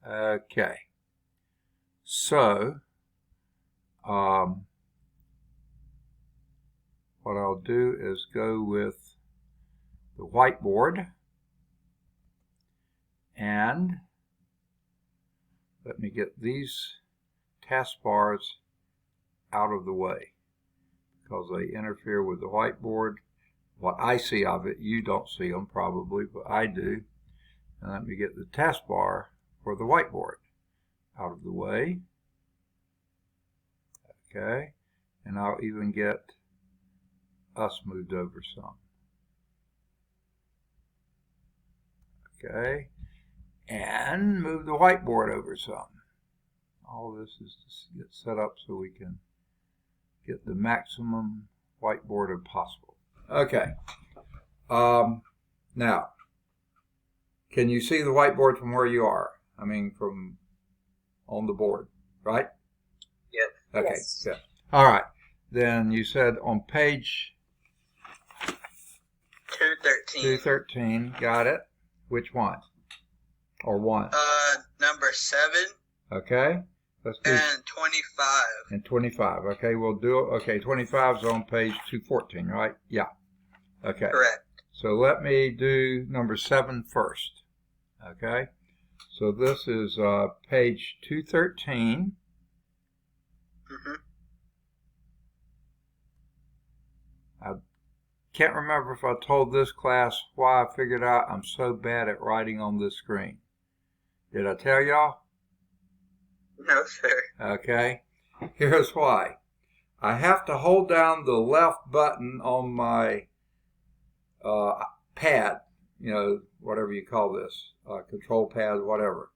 Okay. So, what I'll do is go with the whiteboard, and let me get these taskbars out of the way because they interfere with the whiteboard. What I see of it, you don't see them probably, but I do. And let me get the taskbar for the whiteboard out of the way. Okay, and I'll even get us moved over some. Okay, and move the whiteboard over some. All this is to get set up so we can get the maximum whiteboard possible. Okay, now, can you see the whiteboard from where you are? I mean, from on the board, right? Yes. Okay, Yes. good. All right, then you said on page 213. 213, got it. Which one? Or one? Number 7. Okay, let's do. And 25. And 25. Okay, we'll do it. Okay, 25 is on page 214, right? Yeah. Okay. Correct. So let me do number 7 first. Okay. So this is page 213. Mm-hmm. I can't remember if I told this class why I figured out I'm so bad at writing on this screen. Did I tell y'all? No, sir. Okay. Here's why. I have to hold down the left button on my pad, you know, whatever you call this, control pad, whatever.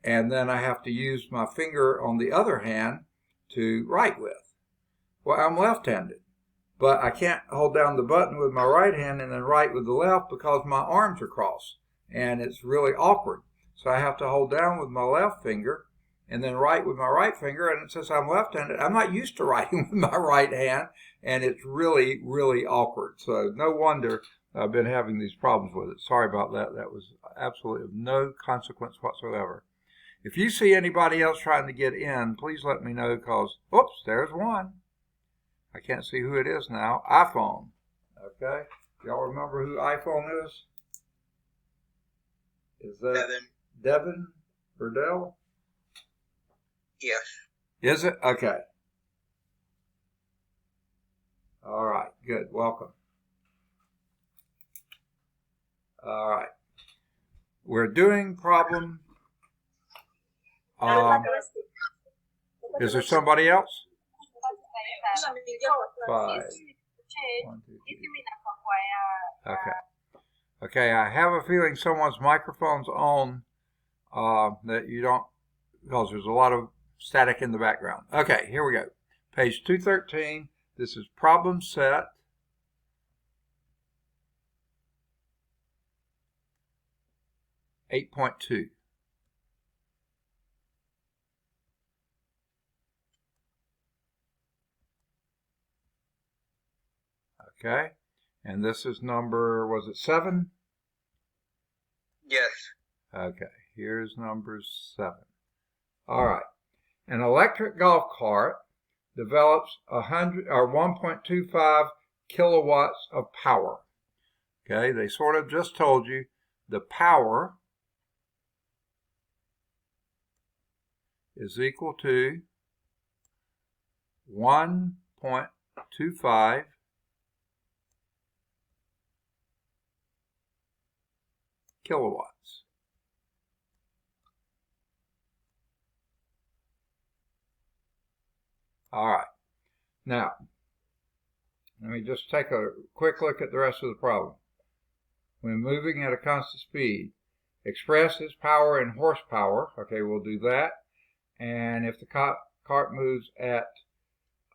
And then I have to use my finger on the other hand to write with. Well, I'm left-handed, but I can't hold down the button with my right hand and then write with the left because my arms are crossed, and it's really awkward. So I have to hold down with my left finger and then write with my right finger, and since I'm left-handed, I'm not used to writing with my right hand, and it's really, really awkward. So no wonder I've been having these problems with it. Sorry about that. That was absolutely of no consequence whatsoever. If you see anybody else trying to get in, please let me know because, oops, there's one. I can't see who it is now. iPhone. Okay? Y'all remember who iPhone is? Is that Devin Burdell? Yes. Is it? Okay. All right. Good. Welcome. All right. We're doing problem. Is there somebody else? 5. 1, 2, 3. Okay. Okay. I have a feeling someone's microphone's on that you don't, because there's a lot of static in the background. Okay. Here we go. Page 213. This is problem set. (8.2). Okay, and this is number, was it 7? Yes. Okay, here's number 7. All right, an electric golf cart develops 1.25 kilowatts of power. Okay, they sort of just told you the power is equal to 1.25 kilowatts. All right. Now, let me just take a quick look at the rest of the problem. When moving at a constant speed, express its power in horsepower. Okay, we'll do that. And if the cart moves at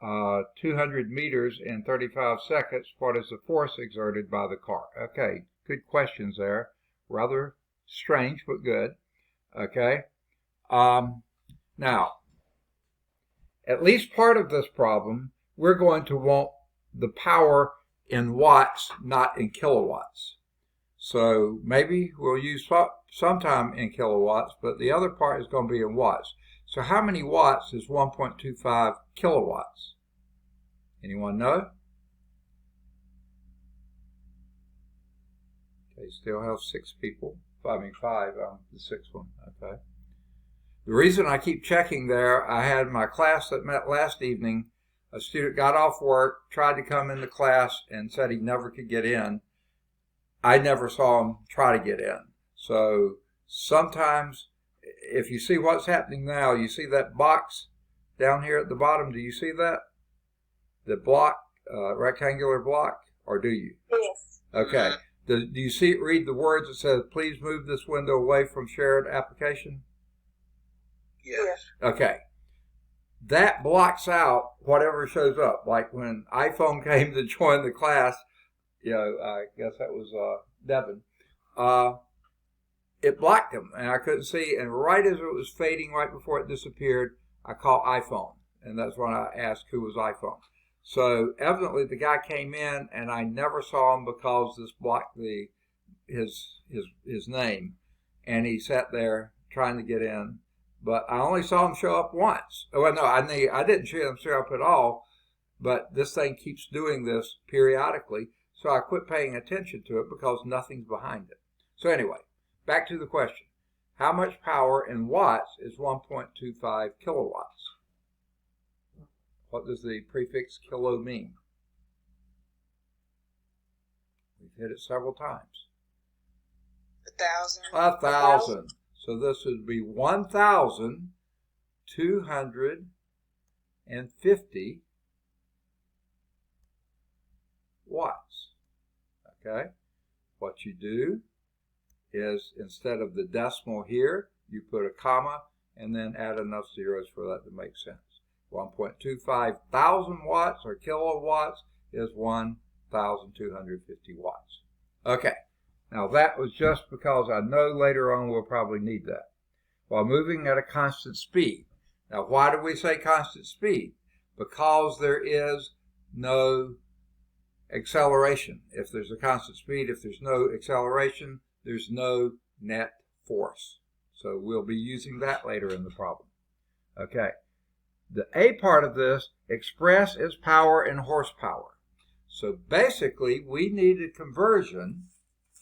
200 meters in 35 seconds, what is the force exerted by the cart? Okay, good questions there. Rather strange, but good. Okay. Now, at least part of this problem, we're going to want the power in watts, not in kilowatts. So maybe we'll use sometime in kilowatts, but the other part is going to be in watts. So how many watts is 1.25 kilowatts? Anyone know? Okay, still have 6 people. I mean 5, I'm the 6th one. Okay. The reason I keep checking there, I had my class that met last evening. A student got off work, tried to come into class, and said he never could get in. I never saw him try to get in. So sometimes, if you see what's happening now, you see that box down here at the bottom. Do you see that? The block, rectangular block, or do you? Yes. Okay. Do you see it read the words that says, please move this window away from shared application? Yes. Okay. That blocks out whatever shows up. Like when iPhone came to join the class, I guess that was Devin. It blocked him, and I couldn't see. And right as it was fading, right before it disappeared, I called iPhone, and that's when I asked who was iPhone. So evidently the guy came in, and I never saw him because this blocked his name, and he sat there trying to get in. But I only saw him show up once. Well, no, I didn't see him show up at all. But this thing keeps doing this periodically, so I quit paying attention to it because nothing's behind it. So anyway, back to the question. How much power in watts is 1.25 kilowatts? What does the prefix kilo mean? We've hit it several times. 1,000. 1,000. So this would be 1,250 watts. Okay? What you do is, instead of the decimal here, you put a comma and then add enough zeros for that to make sense. 1.25 thousand watts or kilowatts is 1,250 watts. Okay. Now that was just because I know later on we'll probably need that. While moving at a constant speed. Now why do we say constant speed? Because there is no acceleration. If there's a constant speed, if there's no acceleration, there's no net force. So we'll be using that later in the problem. Okay. The A part of this, express its power in horsepower. So basically we need a conversion,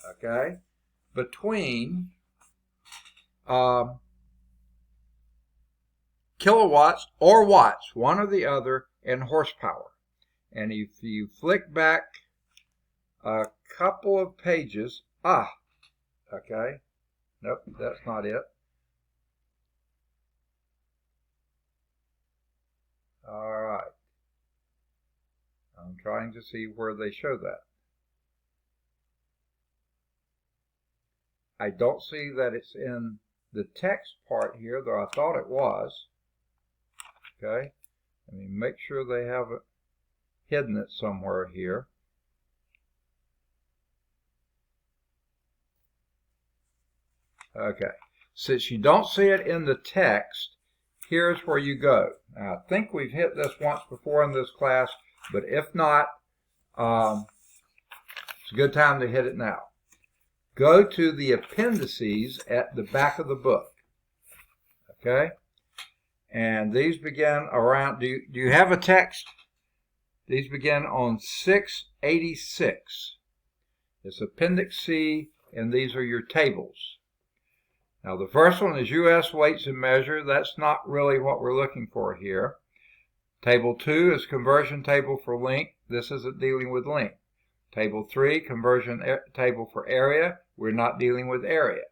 okay, between kilowatts or watts, one or the other, and horsepower. And if you flick back a couple of pages, okay, nope, that's not it. All right. I'm trying to see where they show that. I don't see that it's in the text part here, though I thought it was. Okay. Let me make sure they haven't hidden it somewhere here. Okay. Since you don't see it in the text, here's where you go. Now, I think we've hit this once before in this class, but if not, it's a good time to hit it now. Go to the appendices at the back of the book. Okay? And these begin around, do you have a text? These begin on 686. It's Appendix C, and these are your tables. Now the first one is U.S. weights and measure. That's not really what we're looking for here. Table 2 is conversion table for length. This isn't dealing with length. Table 3, conversion table for area. We're not dealing with area.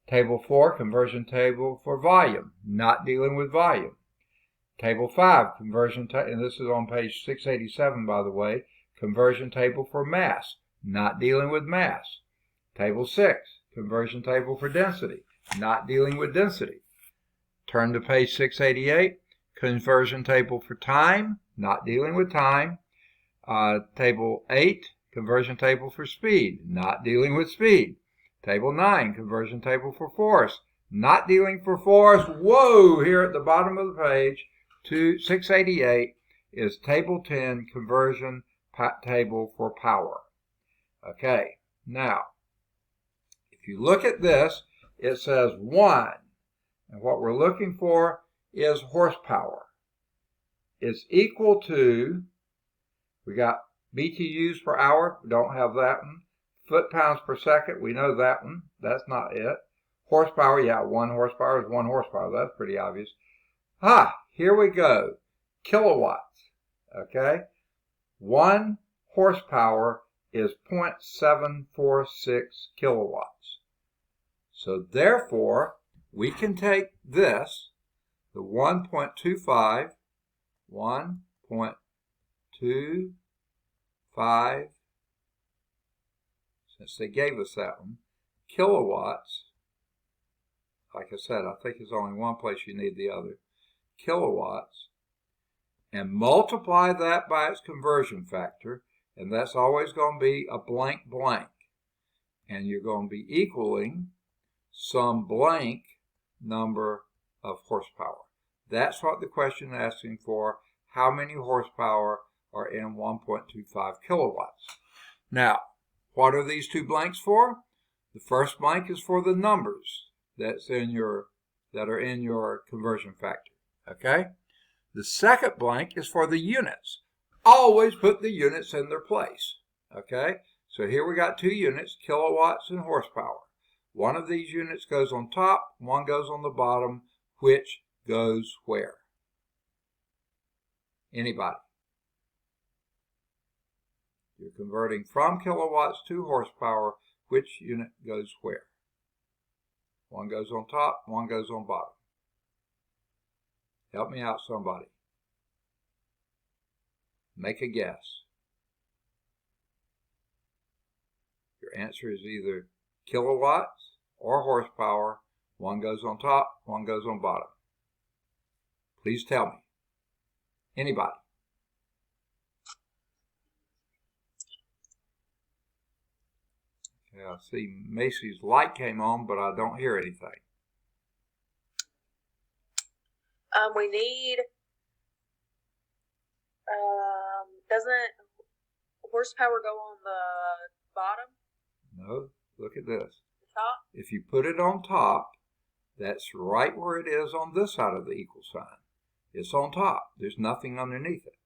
Table 4, conversion table for volume. Not dealing with volume. Table 5, conversion table, and this is on page 687, by the way, conversion table for mass. Not dealing with mass. Table 6, conversion table for density. Not dealing with density. Turn to page 688, conversion table for time. Not dealing with time. Table 8, conversion table for speed. Not dealing with speed. Table 9, conversion table for force. Not dealing for force. Whoa! Here at the bottom of the page, 688 is table 10, conversion table for power. Okay, now, if you look at this, it says 1. And what we're looking for is horsepower. It's equal to, we got BTUs per hour, we don't have that one. Foot-pounds per second, we know that one. That's not it. Horsepower, yeah, 1 horsepower is 1 horsepower. That's pretty obvious. Here we go. Kilowatts, okay? 1 horsepower is 0.746 kilowatts. So therefore, we can take this, the 1.25, 1.25, since they gave us that one, kilowatts. Like I said, I think there's only one place you need the other. Kilowatts. And multiply that by its conversion factor. And that's always going to be a blank blank. And you're going to be equaling some blank number of horsepower. That's what the question is asking for. How many horsepower are in 1.25 kilowatts? Now, what are these two blanks for? The first blank is for the numbers that are in your conversion factor. Okay? The second blank is for the units. Always put the units in their place. Okay? So here we got 2 units, kilowatts and horsepower. One of these units goes on top, one goes on the bottom. Which goes where? Anybody? You're converting from kilowatts to horsepower. Which unit goes where? One goes on top, one goes on bottom. Help me out, somebody. Make a guess. Your answer is either kilowatts or horsepower. One goes on top, one goes on bottom. Please tell me. Anybody? Okay, I see Macy's light came on, but I don't hear anything. We need, doesn't horsepower go on the bottom? No, look at this. The top? If you put it on top, that's right where it is on this side of the equal sign. It's on top. There's nothing underneath it.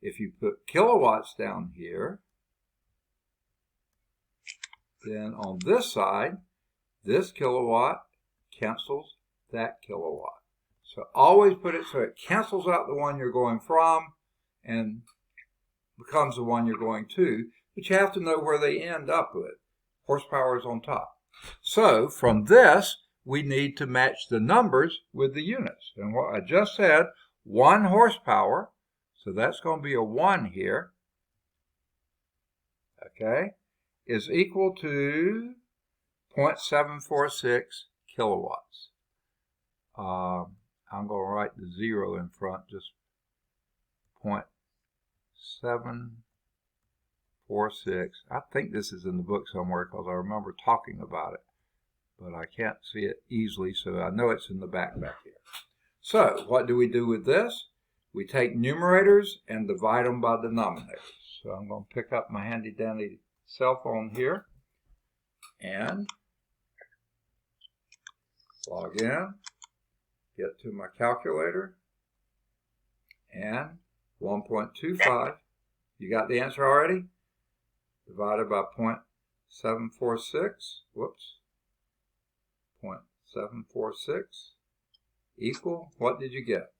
If you put kilowatts down here, then on this side, this kilowatt cancels that kilowatt. So always put it so it cancels out the one you're going from and becomes the one you're going to, but you have to know where they end up with. Horsepower is on top. So from this, we need to match the numbers with the units. And what I just said, 1 horsepower, so that's going to be a 1 here, okay, is equal to 0.746 kilowatts. I'm going to write the 0 in front, just 0.746. I think this is in the book somewhere because I remember talking about it, but I can't see it easily, so I know it's in the back here. So what do we do with this? We take numerators and divide them by denominators. So I'm going to pick up my handy dandy cell phone here and log in. Get to my calculator, and 1.25, you got the answer already? Divided by 0.746, whoops, 0.746 equal, what did you get?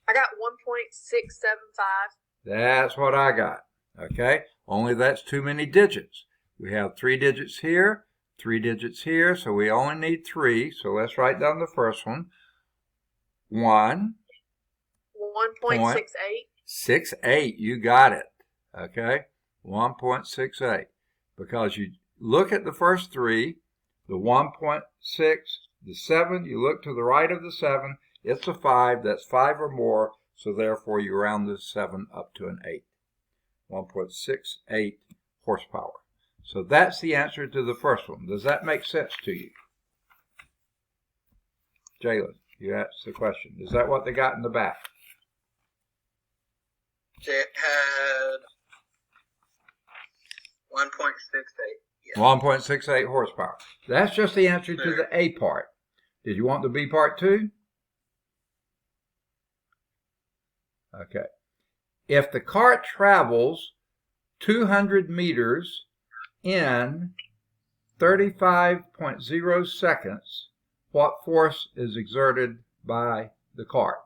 I got 1.675. That's what I got, okay? Only that's too many digits. We have 3 digits here, 3 digits here, so we only need 3. So let's write down the first one. 1.68. 68, you got it. Okay, 1.68. Because you look at the first 3, the 1.6, the 7, you look to the right of the 7, it's a 5, that's 5 or more, so therefore you round the 7 up to an 8. 1.68 horsepower. So that's the answer to the first one. Does that make sense to you? Jalen, you asked the question. Is that what they got in the back? It had 1.68. Yeah. 1.68 horsepower. That's just the answer to the A part. Did you want the B part too? Okay. If the cart travels 200 meters in 35.0 seconds, what force is exerted by the cart?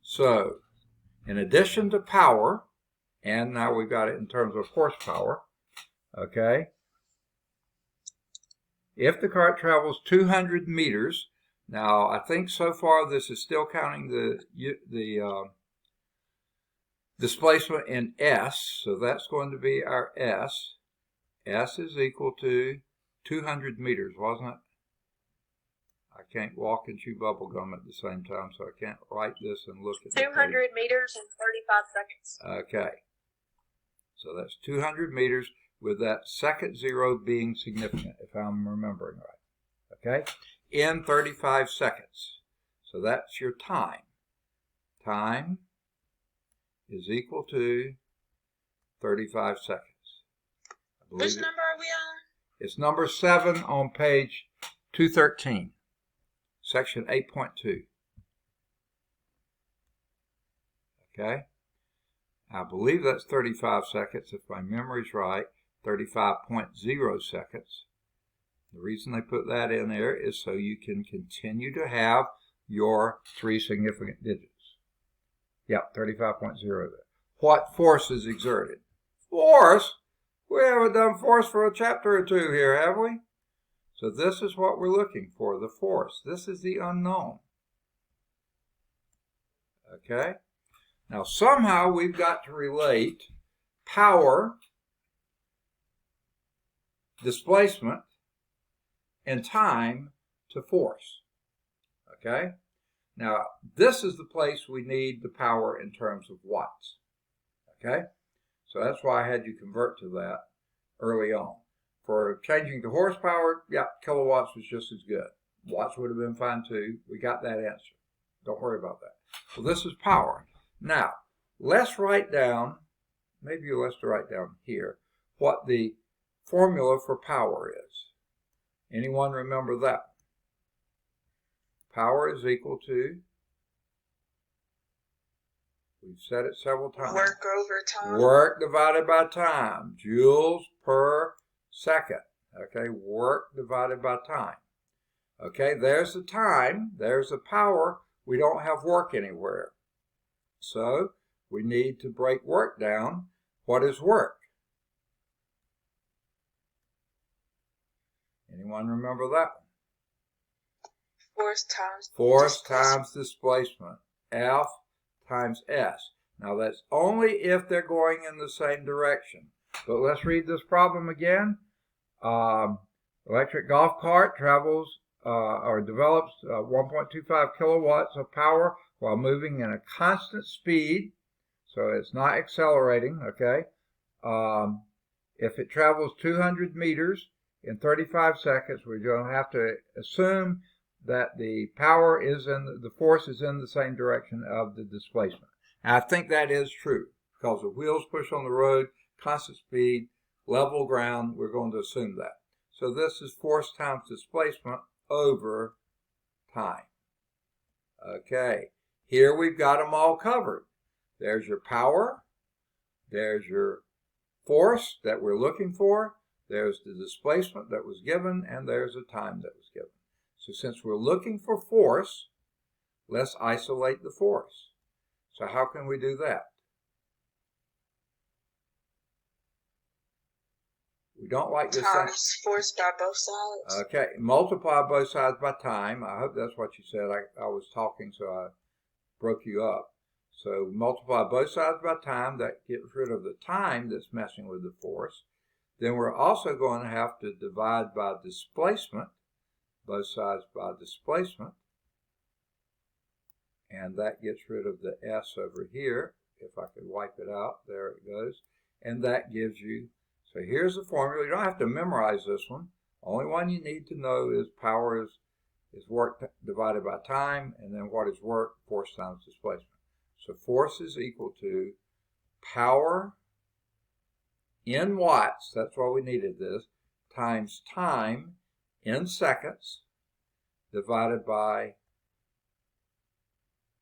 So, in addition to power, and now we've got it in terms of horsepower, okay? If the cart travels 200 meters, now I think so far this is still counting the displacement in S, so that's going to be our S. S is equal to 200 meters, wasn't it? I can't walk and chew bubble gum at the same time, so I can't write this and look at 200 meters in 35 seconds. Okay. So that's 200 meters with that second zero being significant, if I'm remembering right. Okay? In 35 seconds. So that's your time. Time is equal to 35 seconds. Which number are we on? It's number 7 on page 213, section 8.2. Okay? I believe that's 35 seconds, if my memory's right, 35.0 seconds. The reason they put that in there is so you can continue to have your 3 significant digits. Yep, 35.0 there. What force is exerted? Force? We haven't done force for a chapter or two here, have we? So this is what we're looking for, the force. This is the unknown. Okay? Now somehow we've got to relate power, displacement, and time to force. Okay? Now this is the place we need the power in terms of watts. Okay? So that's why I had you convert to that early on. For changing to horsepower, yeah, kilowatts was just as good. Watts would have been fine too. We got that answer. Don't worry about that. So this is power. Now, let's write down, maybe let's write down here, what the formula for power is. Anyone remember that? Power is equal to, we've said it several times. Work over time. Work divided by time. Joules per second. Okay, work divided by time. Okay, there's the time. There's the power. We don't have work anywhere. So we need to break work down. What is work? Anyone remember that? Force times displacement. F times S. Now that's only if they're going in the same direction. But let's read this problem again. Electric golf cart travels or develops 1.25 kilowatts of power while moving in a constant speed. So it's not accelerating, okay? If it travels 200 meters in 35 seconds, we're going to have to assume that the power is the force is in the same direction of the displacement. And I think that is true because the wheels push on the road, constant speed, level ground, we're going to assume that. So this is force times displacement over time. Okay, here we've got them all covered. There's your power, there's your force that we're looking for, there's the displacement that was given, and there's the time that was given. So since we're looking for force, let's isolate the force. So how can we do that? We don't like this. Times force by both sides. Okay, multiply both sides by time. I hope that's what you said. I was talking, so I broke you up. So multiply both sides by time. That gets rid of the time that's messing with the force. Then we're also going to have to divide by displacement. Both sides by displacement. And that gets rid of the S over here. If I could wipe it out, there it goes. And that gives you, so here's the formula. You don't have to memorize this one. Only one you need to know is power is work divided by time, and then what is work? Force times displacement. So force is equal to power in watts, that's why we needed this, times time in seconds divided by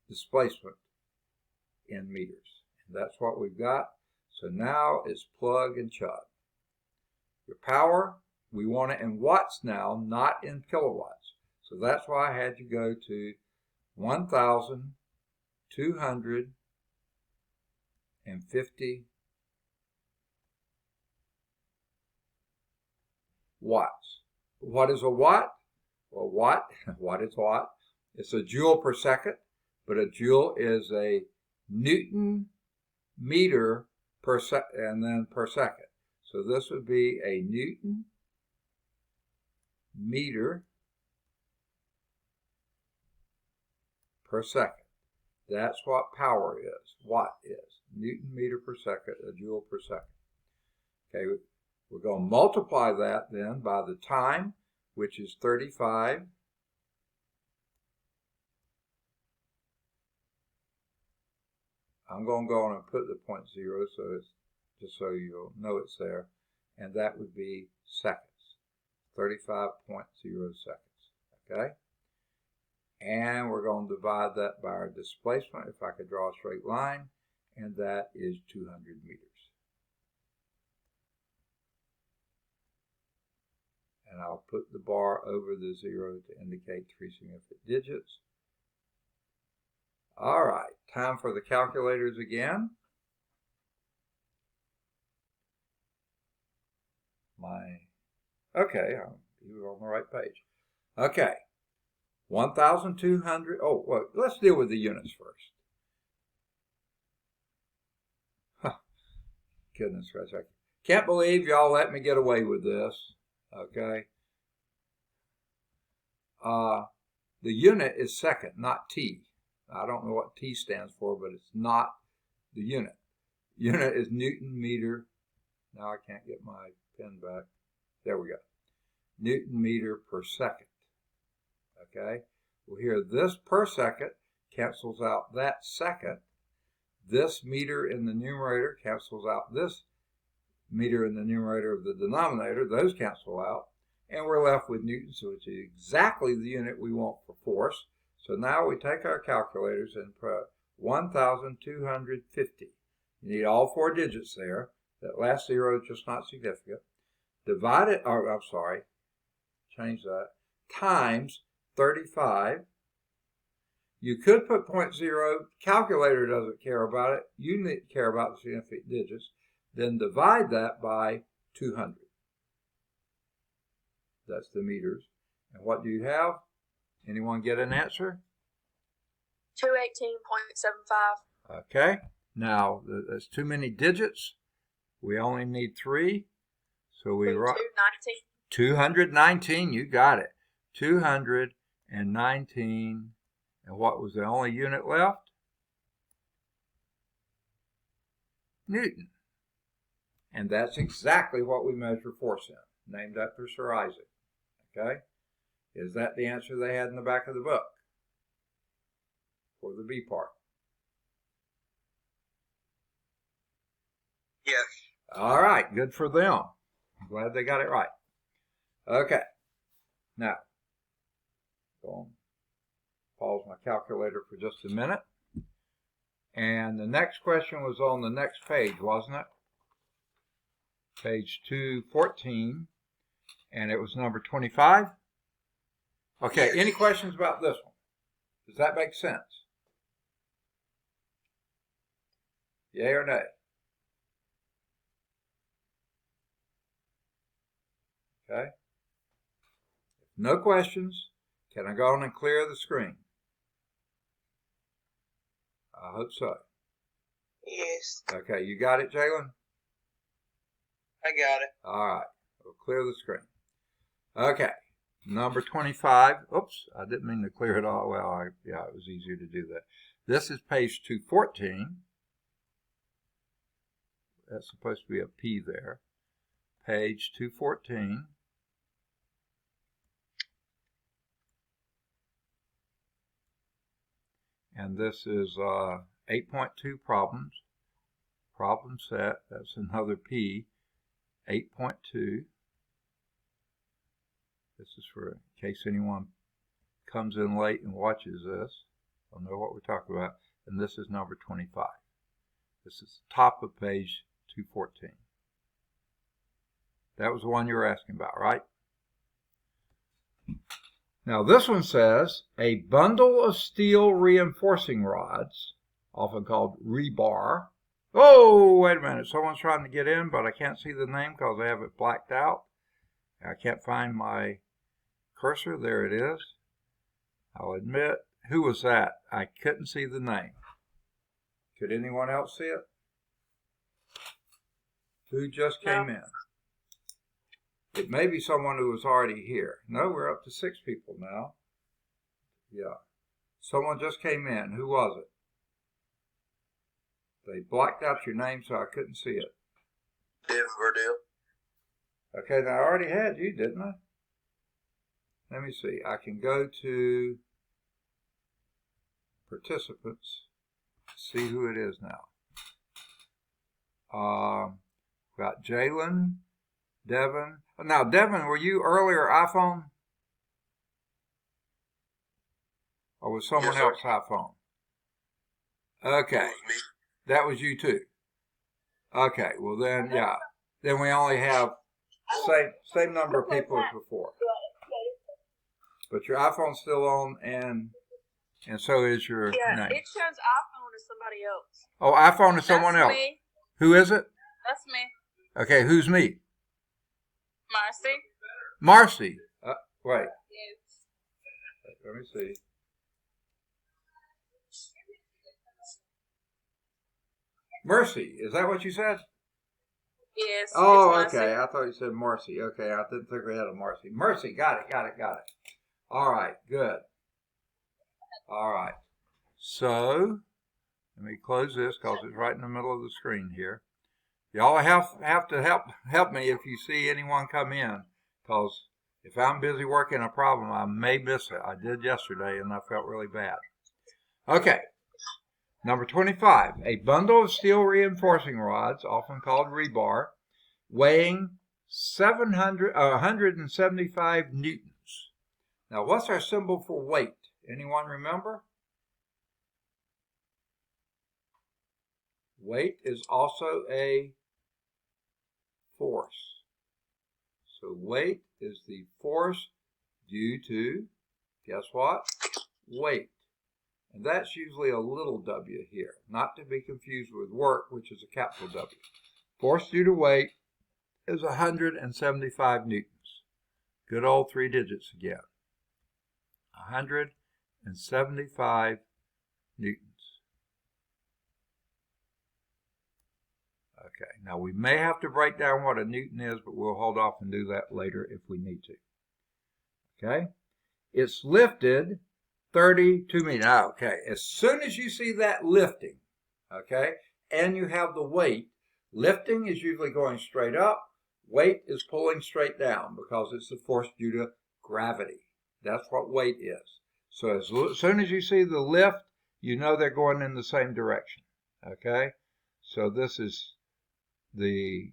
displacement in meters. And that's what we've got. So now it's plug and chug. Your power, we want it in watts now, not in kilowatts. So that's why I had you go to 1,250 watts. What is a watt? Well, watt is watt. It's a joule per second, but a joule is a Newton meter per second, and then per second. So this would be a Newton meter per second. That's what power is, watt is. Newton meter per second, a joule per second. Okay, we're going to multiply that then by the time, which is 35. I'm going to go on and put the 0.0 so it's just so you'll know it's there. And that would be seconds, 35.0 seconds, okay? And we're going to divide that by our displacement, if I could draw a straight line, and that is 200 meters. And I'll put the bar over the 0 to indicate 3 significant digits. All right, time for the calculators again. Okay, you were on the right page. Okay, 1,200, oh, well, let's deal with the units first. Goodness gracious, I can't believe y'all let me get away with this, okay? The unit is second, not T. I don't know what T stands for, but it's not the unit. Unit is Newton meter. Now I can't get my pen back. There we go. Newton meter per second. Okay? Well, here, this per second cancels out that second. This meter in the numerator cancels out this meter in the numerator of the denominator. Those cancel out. And we're left with newtons, which is exactly the unit we want for force. So now we take our calculators and put 1,250. You need all 4 digits there. That last 0 is just not significant. Divide it, or I'm sorry, change that, times 35. You could put 0.0. Calculator doesn't care about it. You need to care about the significant digits. Then divide that by 200. That's the meters. And what do you have? Anyone get an answer? 218.75. Okay. Now, there's too many digits. We only need 3. So we write 219. You got it. 219. And what was the only unit left? Newton. And that's exactly what we measure force in. Named after Sir Isaac. Okay? Is that the answer they had in the back of the book? For the B part. Yes. All right, good for them. I'm glad they got it right. Okay, now, go on. Pause my calculator for just a minute. And the next question was on the next page, wasn't it? Page 214, and it was number 25. Okay, any questions about this one? Does that make sense? Yay or nay? Okay. No questions. Can I go on and clear the screen? I hope so. Yes. Okay, you got it, Jalen? I got it. All right, we'll clear the screen. Okay, number 25. Oops, I didn't mean to clear it all. Well, yeah, it was easier to do that. This is page 214. That's supposed to be a P there. Page 214. And this is 8.2 problems. Problem set, that's another P, 8.2. This is for in case anyone comes in late and watches this. They'll know what we're talking about. And this is number 25. This is the top of page 214. That was the one you were asking about, right? Now this one says, a bundle of steel reinforcing rods, often called rebar. Oh, wait a minute. Someone's trying to get in, but I can't see the name because I have it blacked out. I can't find my cursor. There it is. I'll admit. Who was that? I couldn't see the name. Could anyone else see it? Who just came in? It may be someone who was already here. No, we're up to 6 people now. Yeah. Someone just came in. Who was it? They blacked out your name so I couldn't see it. Devin Verdell. Okay, now I already had you, didn't I? Let me see. I can go to participants, see who it is now. Got Jalen, Devin. Now, Devin, were you earlier iPhone? Or was someone else iPhone? Okay. That was you too. Okay, well then, yeah. Then we only have same number of people as before. But your iPhone's still on, and so is your name. It shows iPhone as somebody else. Oh, iPhone is someone else. Me. Who is it? That's me. Okay, who's me? Marcy. Marcy. Wait. Yes. Let me see. Mercy, is that what you said? Yes. Oh, it's okay. Marcy. I thought you said Marcy. Okay, I didn't think we had a Marcy. Mercy, got it. All right, good. All right. So, let me close this because it's right in the middle of the screen here. Y'all have to help me if you see anyone come in, because if I'm busy working a problem, I may miss it. I did yesterday, and I felt really bad. Okay. Number 25, a bundle of steel reinforcing rods, often called rebar, weighing 175 newtons. Now, what's our symbol for weight? Anyone remember? Weight is also a force. So weight is the force due to, guess what? Weight. And that's usually a little w here, not to be confused with work, which is a capital W. Force due to weight is 175 newtons. Good old 3 digits again. 175 newtons. Okay, now we may have to break down what a newton is, but we'll hold off and do that later if we need to. Okay, it's lifted 32 meters. Okay, as soon as you see that lifting, okay, and you have the weight, lifting is usually going straight up, weight is pulling straight down because it's the force due to gravity. That's what weight is. So as soon as you see the lift, you know they're going in the same direction. Okay, so this is the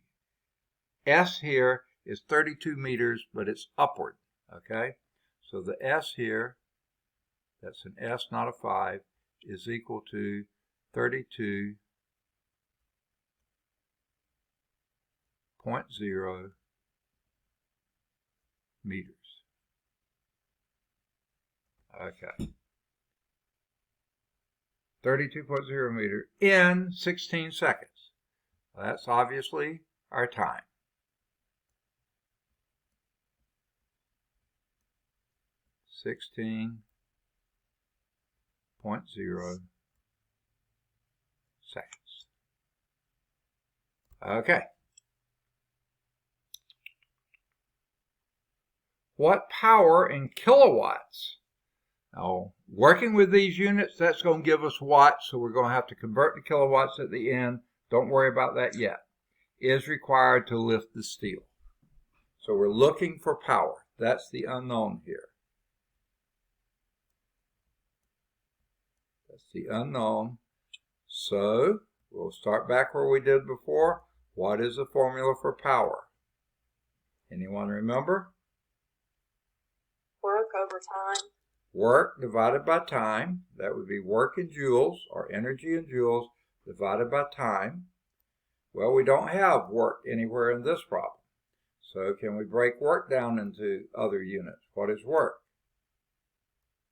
S here is 32 meters, but it's upward. Okay, so the S here, that's an S, not a 5, is equal to 32.0 meters. Okay. 32.0 meters in 16 seconds. That's obviously our time. 16.0 seconds. Okay. What power in kilowatts? Now, working with these units, that's going to give us watts, so we're going to have to convert to kilowatts at the end. Don't worry about that yet. Is required to lift the steel. So we're looking for power. That's the unknown here. That's the unknown. So we'll start back where we did before. What is the formula for power? Anyone remember? over time. Work divided by time, that would be work in joules, or energy in joules, divided by time. Well, we don't have work anywhere in this problem. So can we break work down into other units? What is work?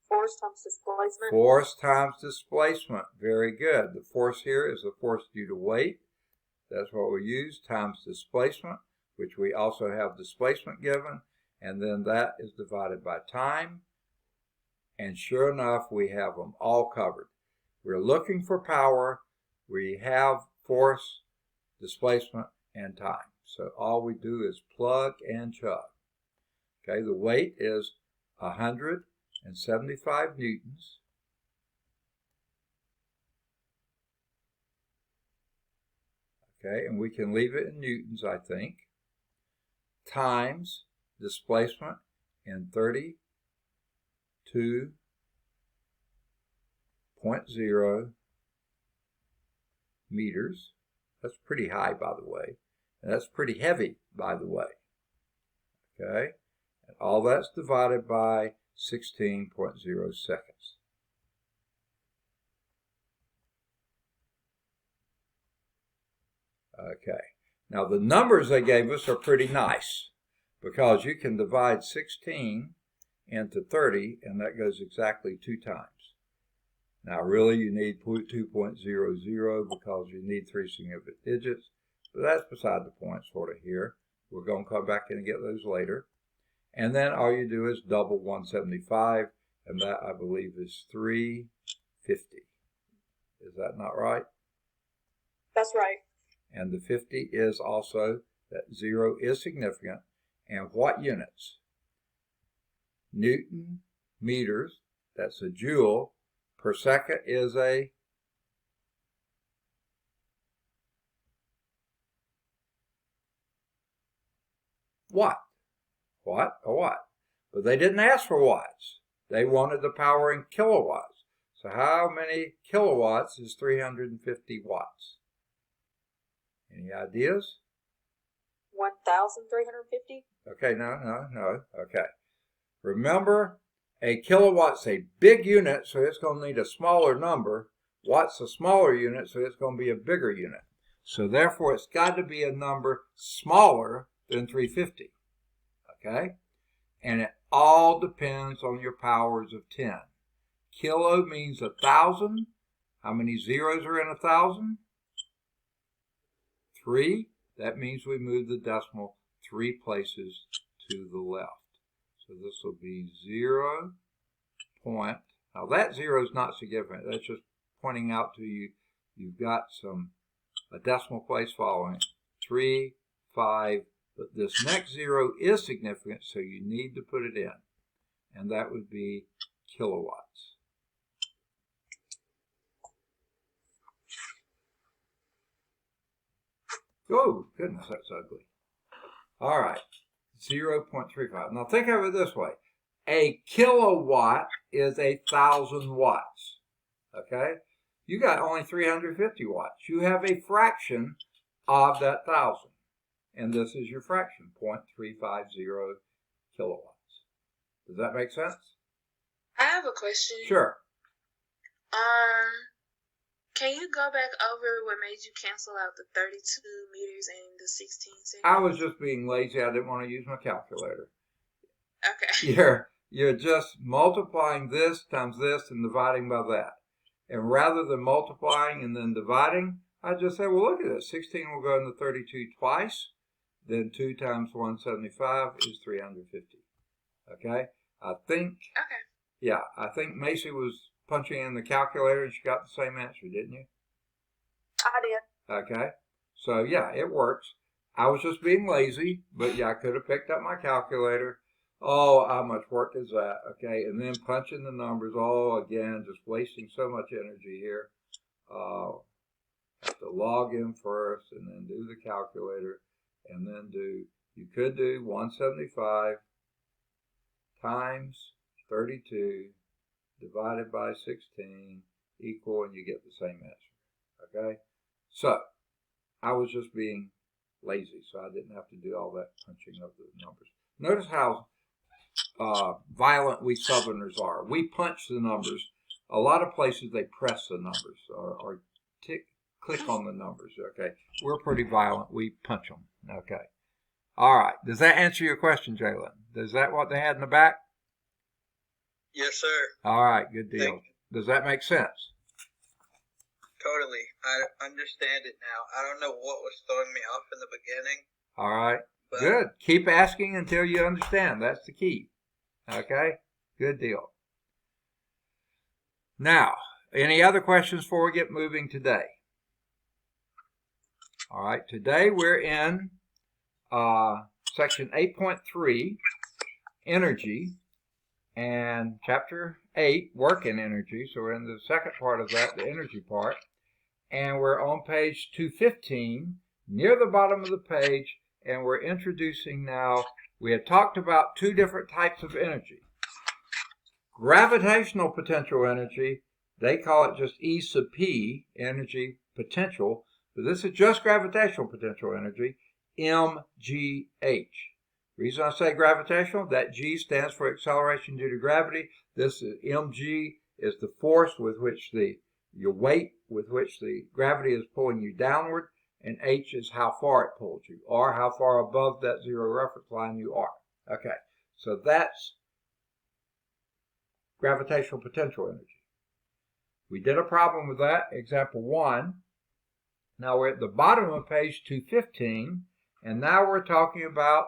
Force times displacement. Force times displacement. Very good. The force here is the force due to weight. That's what we use, times displacement, which we also have displacement given. And then that is divided by time. And sure enough, we have them all covered. We're looking for power. We have force, displacement, and time. So all we do is plug and chug. Okay, the weight is 175 newtons. Okay, and we can leave it in newtons, I think, times displacement in 32.0 meters. That's pretty high, by the way. And that's pretty heavy, by the way. Okay, and all that's divided by 16.0 seconds. Okay, now the numbers they gave us are pretty nice because you can divide 16 into 30 and that goes exactly 2 times. Now really you need 2.00 because you need 3 significant digits, but that's beside the point sort of here. We're going to come back in and get those later. And then all you do is double 175, and that I believe is 350. Is that not right? That's right. And the 50 is also, that 0 is significant. And what units? Newton meters, that's a joule, per second is a watt. What? A watt. But they didn't ask for watts. They wanted the power in kilowatts. So how many kilowatts is 350 watts? Any ideas? 1,350. Okay, no. Okay. Remember, a kilowatt's a big unit, so it's going to need a smaller number. Watt's a smaller unit, so it's going to be a bigger unit. So therefore, it's got to be a number smaller than 350. Okay? And it all depends on your powers of 10. Kilo means 1,000. How many zeros are in 1,000? 3. That means we move the decimal 3 places to the left. So this will be 0. Now that 0 is not significant. That's just pointing out to you you've got a decimal place following 3, 5. But this next 0 is significant, so you need to put it in. And that would be kilowatts. Oh, goodness, that's ugly. All right, 0.35. Now think of it this way. A kilowatt is 1,000 watts. Okay? You got only 350 watts. You have a fraction of that 1,000. And this is your fraction, 0.350 kilowatts. Does that make sense? I have a question. Sure. Can you go back over what made you cancel out the 32 meters and the 16 seconds? I was just being lazy. I didn't want to use my calculator. Okay. You're just multiplying this times this and dividing by that. And rather than multiplying and then dividing, I just say, well, look at this. 16 will go into 32 twice. Then 2 times 175 is 350. Okay? I think Macy was punching in the calculator and she got the same answer, didn't you? I did. Okay. So, yeah, it works. I was just being lazy, but yeah, I could have picked up my calculator. Oh, how much work is that? Okay. And then punching the numbers. Oh, again, just wasting so much energy here. Have to log in first and then do the calculator. And then you could do 175 times 32 divided by 16 equal, and you get the same answer. Okay? So, I was just being lazy, so I didn't have to do all that punching of the numbers. Notice how violent we Southerners are. We punch the numbers. A lot of places they press the numbers or click on the numbers. Okay, we're pretty violent. We punch them. Okay. All right. Does that answer your question, Jalen? Is that what they had in the back? Yes, sir. All right. Good deal. Does that make sense? Totally. I understand it now. I don't know what was throwing me off in the beginning. All right. But Good. Keep asking until you understand. That's the key. Okay? Good deal. Now, any other questions before we get moving today? All right. Today we're in section 8.3, energy, and chapter 8, work and energy. So we're in the second part of that, the energy part. And we're on page 215, near the bottom of the page, and we're introducing now, we had talked about two different types of energy. Gravitational potential energy, they call it just E sub P, energy potential, but this is just gravitational potential energy, mgh. The reason I say gravitational, that G stands for acceleration due to gravity. This is mg is the force with which your weight with which the gravity is pulling you downward, and h is how far it pulls you, or how far above that zero reference line you are. Okay, so that's gravitational potential energy. We did a problem with that, example 1. Now we're at the bottom of page 215, and now we're talking about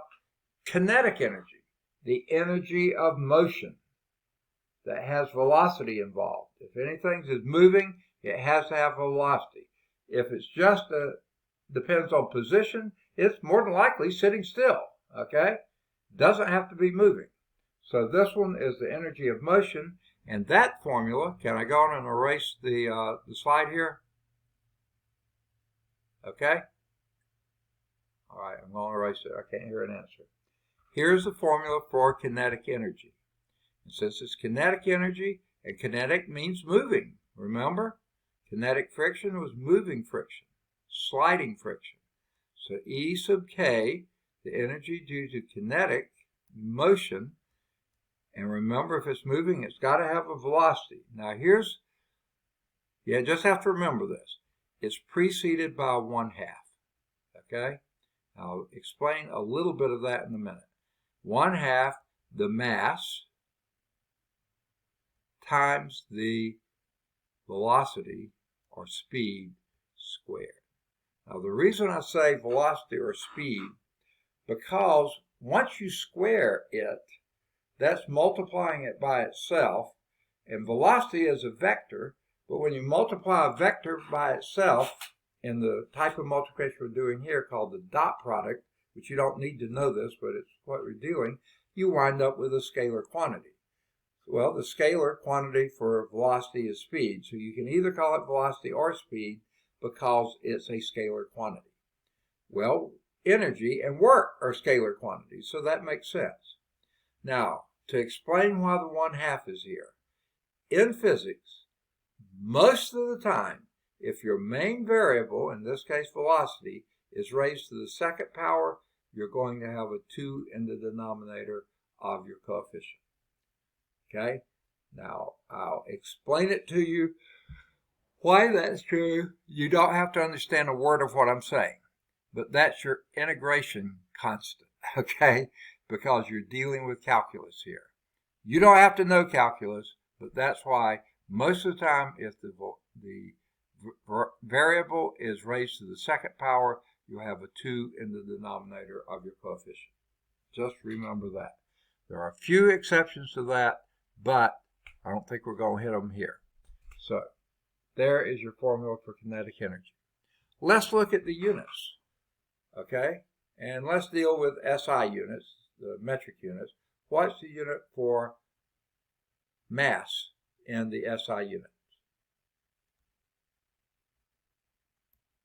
kinetic energy, the energy of motion that has velocity involved. If anything is moving, it has to have velocity. If it's just depends on position, it's more than likely sitting still, okay? Doesn't have to be moving. So this one is the energy of motion, and that formula, can I go on and erase the slide here? Okay? All right, I'm going to erase it. I can't hear an answer. Here's the formula for kinetic energy. And since it's kinetic energy, and kinetic means moving, remember? Kinetic friction was moving friction, sliding friction. So E sub K, the energy due to kinetic motion, and remember if it's moving, it's got to have a velocity. Now just have to remember this. It's preceded by 1/2, okay? I'll explain a little bit of that in a minute. 1/2 the mass times the velocity or speed squared. Now the reason I say velocity or speed, because once you square it, that's multiplying it by itself, and velocity is a vector, but when you multiply a vector by itself, in the type of multiplication we're doing here called the dot product, which you don't need to know this, but it's what we're doing, you wind up with a scalar quantity. Well, the scalar quantity for velocity is speed, so you can either call it velocity or speed because it's a scalar quantity. Well, energy and work are scalar quantities, so that makes sense. Now, to explain why the 1/2 is here, in physics, most of the time, if your main variable, in this case velocity, is raised to the second power, you're going to have a 2 in the denominator of your coefficient. Okay? Now, I'll explain it to you why that's true. You don't have to understand a word of what I'm saying, but that's your integration constant, okay? Because you're dealing with calculus here. You don't have to know calculus, but that's why most of the time if the variable is raised to the second power, you have a 2 in the denominator of your coefficient. Just remember that. There are a few exceptions to that, but I don't think we're going to hit them here. So there is your formula for kinetic energy. Let's look at the units, okay? And let's deal with SI units, the metric units. What's the unit for mass in the SI unit?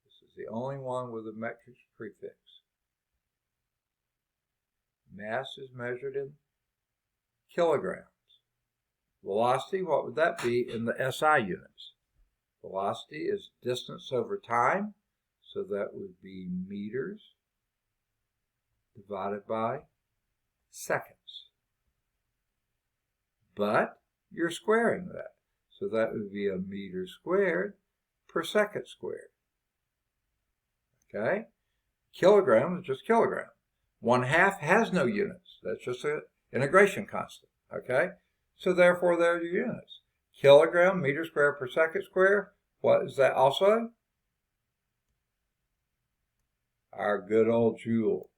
This is the only one with a metric prefix. Mass is measured in kilograms. Velocity, what would that be in the SI units? Velocity is distance over time, so that would be meters divided by seconds. but you're squaring that. So that would be a meter squared per second squared. Okay? Kilogram is just kilogram. 1/2 has no units. That's just an integration constant. Okay? So therefore, there are your units. Kilogram, meter squared per second squared. What is that also? Our good old joule.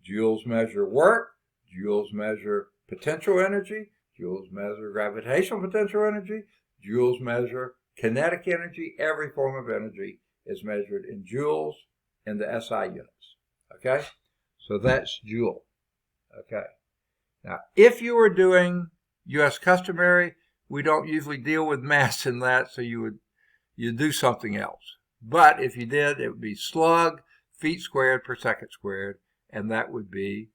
Joules measure work. Joules measure potential energy. Joules measure gravitational potential energy. Joules measure kinetic energy. Every form of energy is measured in joules in the SI units. Okay? So that's joule. Okay. Now, if you were doing U.S. customary, we don't usually deal with mass in that, so you'd do something else. But if you did, it would be slug, feet squared per second squared, and that would be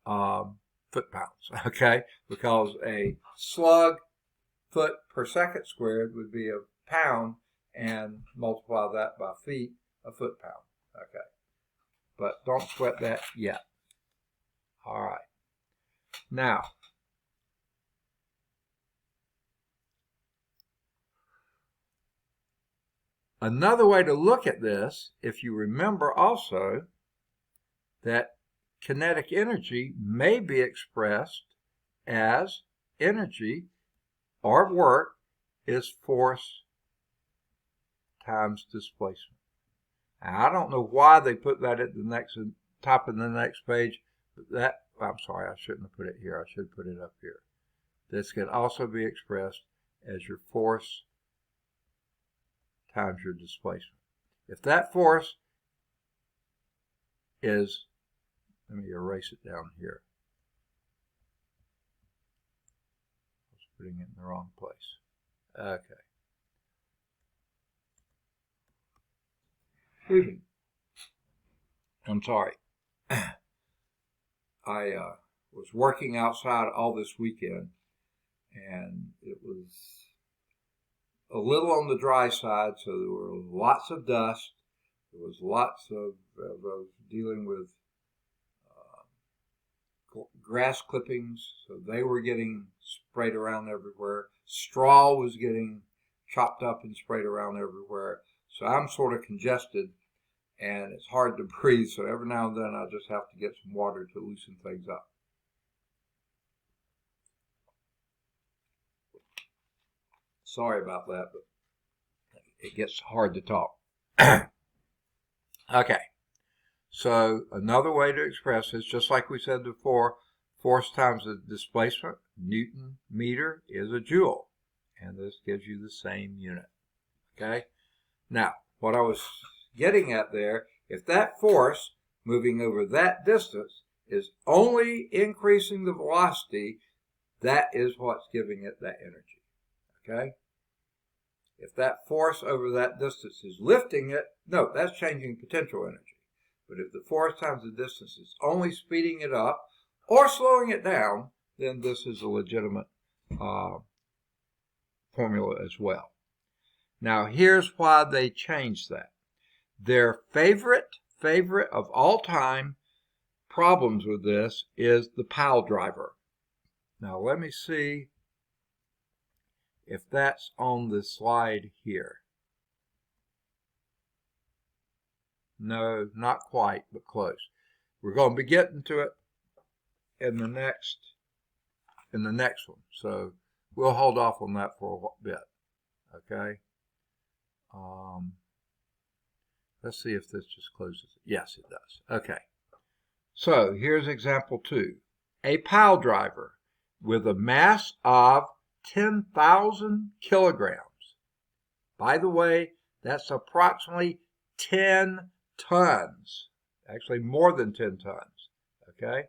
foot-pounds, okay? Because a slug foot per second squared would be a pound, and multiply that by feet, a foot-pound, okay? But don't sweat that yet. All right. Now, another way to look at this, if you remember also that kinetic energy may be expressed as energy or work is force times displacement. Now, I don't know why they put that at the top of the next page, but I'm sorry, I shouldn't have put it here. I should put it up here. This can also be expressed as your force times your displacement. If that force is, let me erase it down here. I was putting it in the wrong place. Okay. Excuse me. I'm sorry. I was working outside all this weekend, and it was a little on the dry side, so there were lots of dust. There was lots of dealing with grass clippings, so they were getting sprayed around everywhere. Straw was getting chopped up and sprayed around everywhere. So I'm sort of congested, and it's hard to breathe, so every now and then I just have to get some water to loosen things up. Sorry about that, but it gets hard to talk. Okay, so another way to express this, just like we said before, force times the displacement, Newton meter is a joule, and this gives you the same unit. Okay, now what I was getting at there, if that force moving over that distance is only increasing the velocity, that is what's giving it that energy. Okay? If that force over that distance is lifting it, no, that's changing potential energy. But if the force times the distance is only speeding it up or slowing it down, then this is a legitimate formula as well. Now, here's why they changed that. Their favorite of all time problems with this is the pile driver. Now, let me see if that's on the slide here. No, not quite, but close. We're going to be getting to it in the next one. So we'll hold off on that for a bit. Okay. Let's see if this just closes it. Yes, it does. Okay. So here's example 2. A pile driver with a mass of 10,000 kilograms. By the way, that's approximately 10 tons. Actually, more than 10 tons. Okay?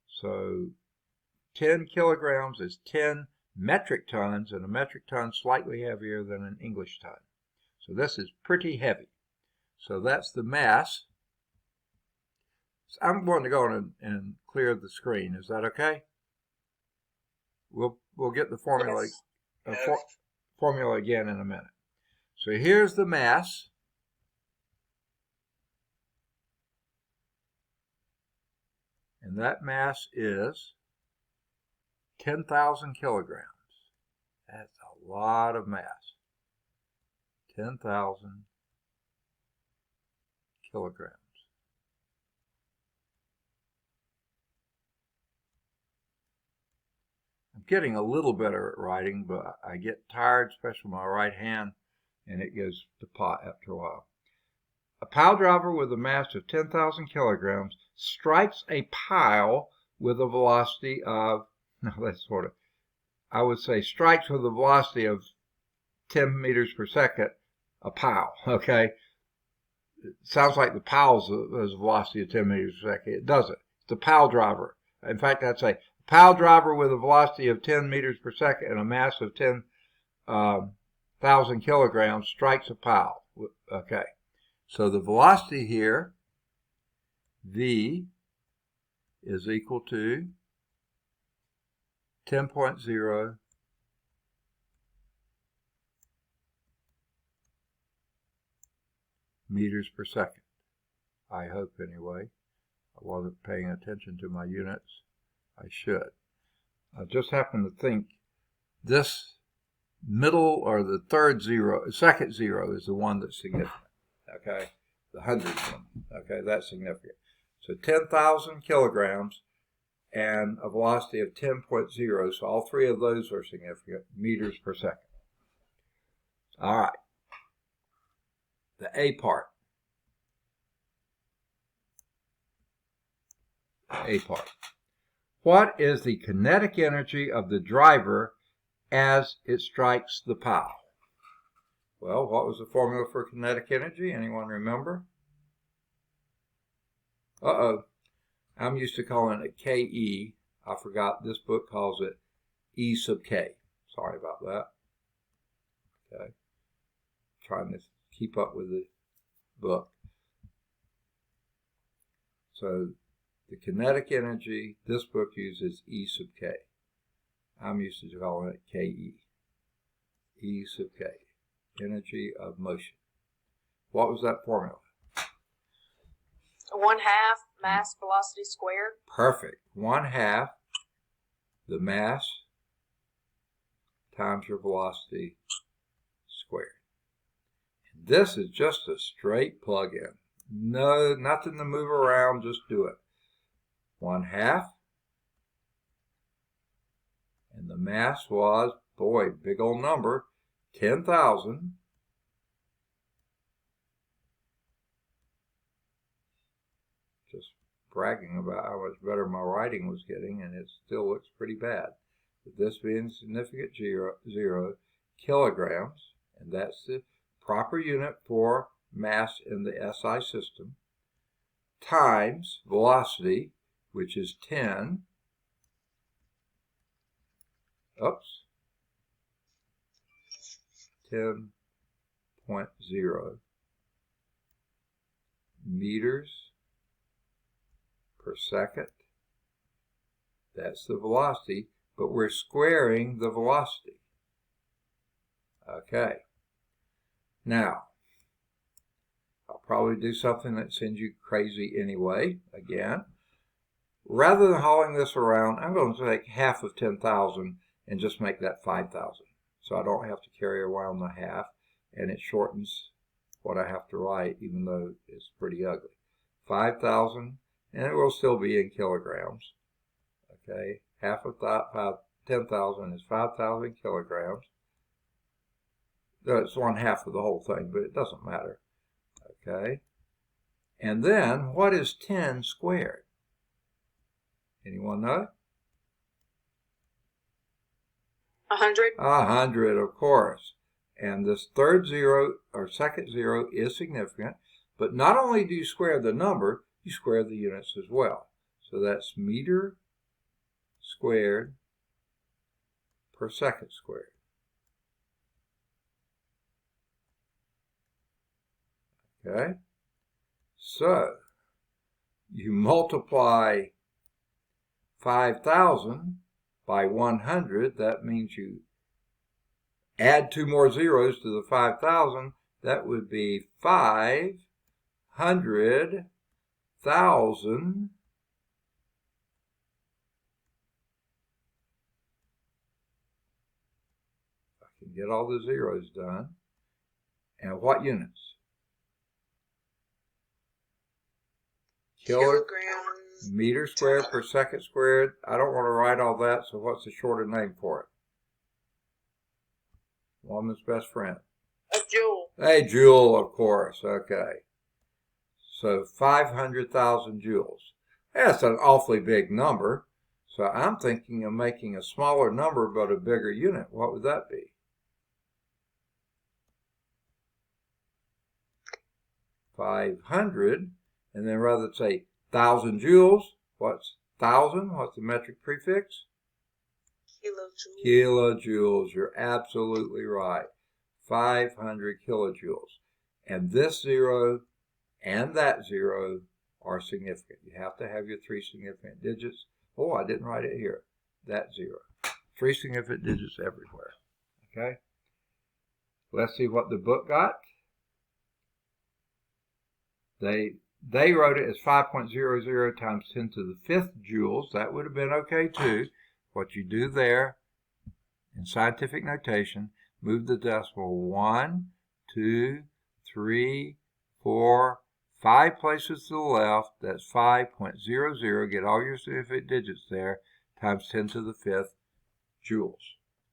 So 10 kilograms is 10 metric tons, and a metric ton slightly heavier than an English ton. So this is pretty heavy. So that's the mass. So I'm going to go on and clear the screen. Is that okay? We'll get the formula, Yes. Formula again in a minute. So here's the mass. And that mass is 10,000 kilograms. That's a lot of mass. 10,000 kilograms. I'm getting a little better at writing, but I get tired, especially with my right hand, and it goes to pot after a while. A pile driver with a mass of 10,000 kilograms strikes a pile with a velocity of, no, that's sort of, I would say strikes with a velocity of 10 meters per second, a pile, okay? It sounds like the pile has a velocity of 10 meters per second. It doesn't. It's a pile driver. In fact, I'd say pile driver with a velocity of 10 meters per second and a mass of 10,000 kilograms strikes a pile. Okay. So the velocity here, V, is equal to 10.0 meters per second. I hope anyway. I wasn't paying attention to my units. I should. I just happen to think this middle or the second zero is the one that's significant. Okay, the hundredth one. Okay, that's significant. So 10,000 kilograms and a velocity of 10.0. So all three of those are significant meters per second. All right. The A part. A part. What is the kinetic energy of the driver as it strikes the pile? Well, what was the formula for kinetic energy? Anyone remember? Uh-oh. I'm used to calling it KE. I forgot this book calls it E sub K. Sorry about that. Okay. Trying to keep up with the book. So the kinetic energy, this book uses E sub K. I'm used to calling it KE. E sub K. Energy of motion. What was that formula? 1/2 mass velocity squared. Perfect. 1/2 the mass times your velocity squared. And this is just a straight plug-in. No, nothing to move around, just do it. 1/2. And the mass was, boy, big old number, 10,000. Just bragging about how much better my writing was getting, and it still looks pretty bad. But this being significant zero kilograms, and that's the proper unit for mass in the SI system, times velocity, which is 10. Oops. 10.0 meters per second. That's the velocity, but we're squaring the velocity. Okay. Now, I'll probably do something that sends you crazy anyway, again. Rather than hauling this around, I'm going to take half of 10,000 and just make that 5,000. So I don't have to carry around the half, and it shortens what I have to write, even though it's pretty ugly. 5,000, and it will still be in kilograms. Okay, half of 10,000 is 5,000 kilograms. It's 1/2 of the whole thing, but it doesn't matter. Okay, and then what is 10 squared? Anyone know? 100. 100, of course. And this third zero or second zero is significant, but not only do you square the number, you square the units as well. So that's meter squared per second squared. Okay? So, you multiply 5,000 by 100, that means you add 2 more zeros to the 5,000, that would be 500,000 can get all the zeros done. And what units? Kilograms. Meter squared per second squared. I don't want to write all that, so what's the shorter name for it? Woman's best friend. A joule. Hey, joule, of course. Okay. So 500,000 joules. That's an awfully big number. So I'm thinking of making a smaller number but a bigger unit. What would that be? 500. And then rather than say 1,000 joules, what's 1,000? What's the metric prefix? Kilojoules. Kilojoules. You're absolutely right. 500 kilojoules. And this zero and that zero are significant. You have to have your three significant digits. Oh, I didn't write it here. That zero. Three significant digits everywhere. Okay? Let's see what the book got. They wrote it as 5.00 times 10 to the 5th joules. That would have been okay too. What you do there in scientific notation, move the decimal 1, 2, 3, 4, 5 places to the left. That's 5.00. Get all your significant digits there times 10 to the 5th joules.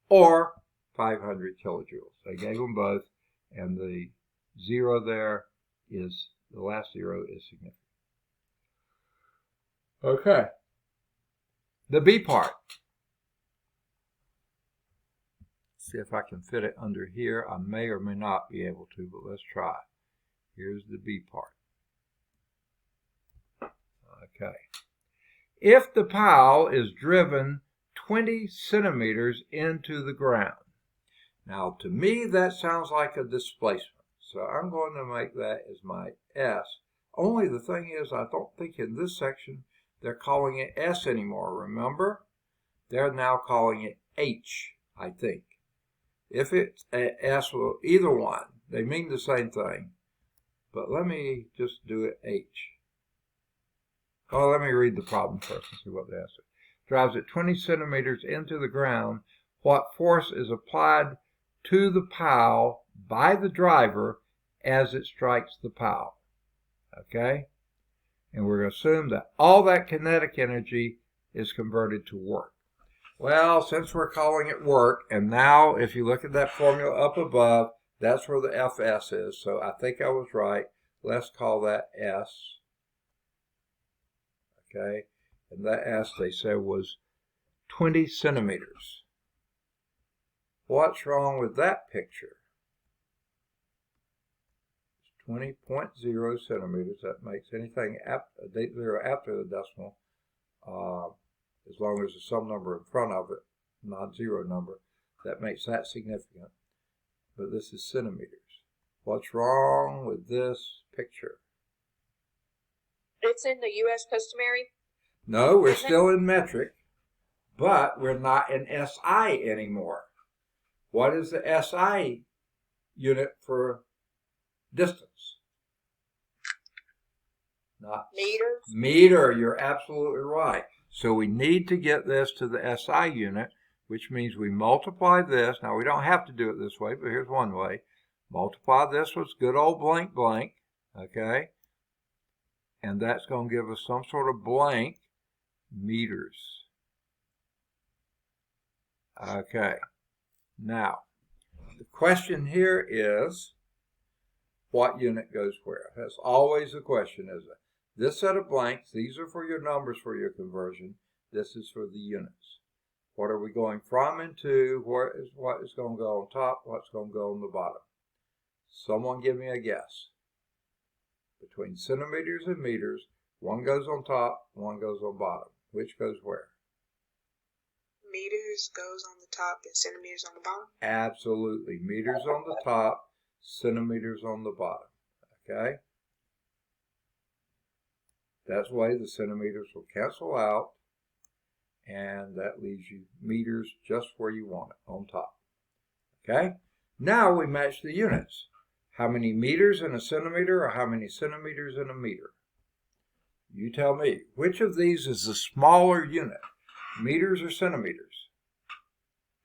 Or 500 kilojoules. They gave them both, and the zero there is, the last zero is significant. Okay. The B part. See if I can fit it under here. I may or may not be able to, but let's try. Here's the B part. Okay. If the pile is driven 20 centimeters into the ground. Now, to me, that sounds like a displacement. So I'm going to make that as my S. Only the thing is, I don't think in this section they're calling it S anymore, remember? They're now calling it H, I think. If it's S, well, either one, they mean the same thing. But let me just do it H. Oh, let me read the problem first and see what the answer is. Drives it 20 centimeters into the ground. What force is applied to the pile by the driver as it strikes the pile? Okay? And we're going to assume that all that kinetic energy is converted to work. Well, since we're calling it work, and now if you look at that formula up above, that's where the Fs is. So I think I was right. Let's call that S. Okay? And that S, they said, was 20 centimeters. What's wrong with that picture? 20.0 centimeters. That makes anything zero after the decimal, as long as there's some number in front of it, non-zero number, that makes that significant. But this is centimeters. What's wrong with this picture? It's in the U.S. customary. No, we're still in metric, but we're not in SI anymore. What is the SI unit for distance? Not Meters. meter. You're absolutely right. So we need to get this to the SI unit, which means we multiply this. Now, we don't have to do it this way, but here's one way. Multiply this with good old blank blank, okay? And that's going to give us some sort of blank meters. Okay. Now, the question here is, what unit goes where? That's always the question, isn't it? This set of blanks, these are for your numbers for your conversion. This is for the units. What are we going from and to? What is going to go on top? What's going to go on the bottom? Someone give me a guess. Between centimeters and meters, one goes on top, one goes on bottom. Which goes where? Meters goes on the top and centimeters on the bottom. Absolutely. Meters on the top, centimeters on the bottom. Okay? That way the centimeters will cancel out, and that leaves you meters just where you want it, on top. Okay? Now we match the units. How many meters in a centimeter or how many centimeters in a meter? You tell me. Which of these is the smaller unit? Meters or centimeters?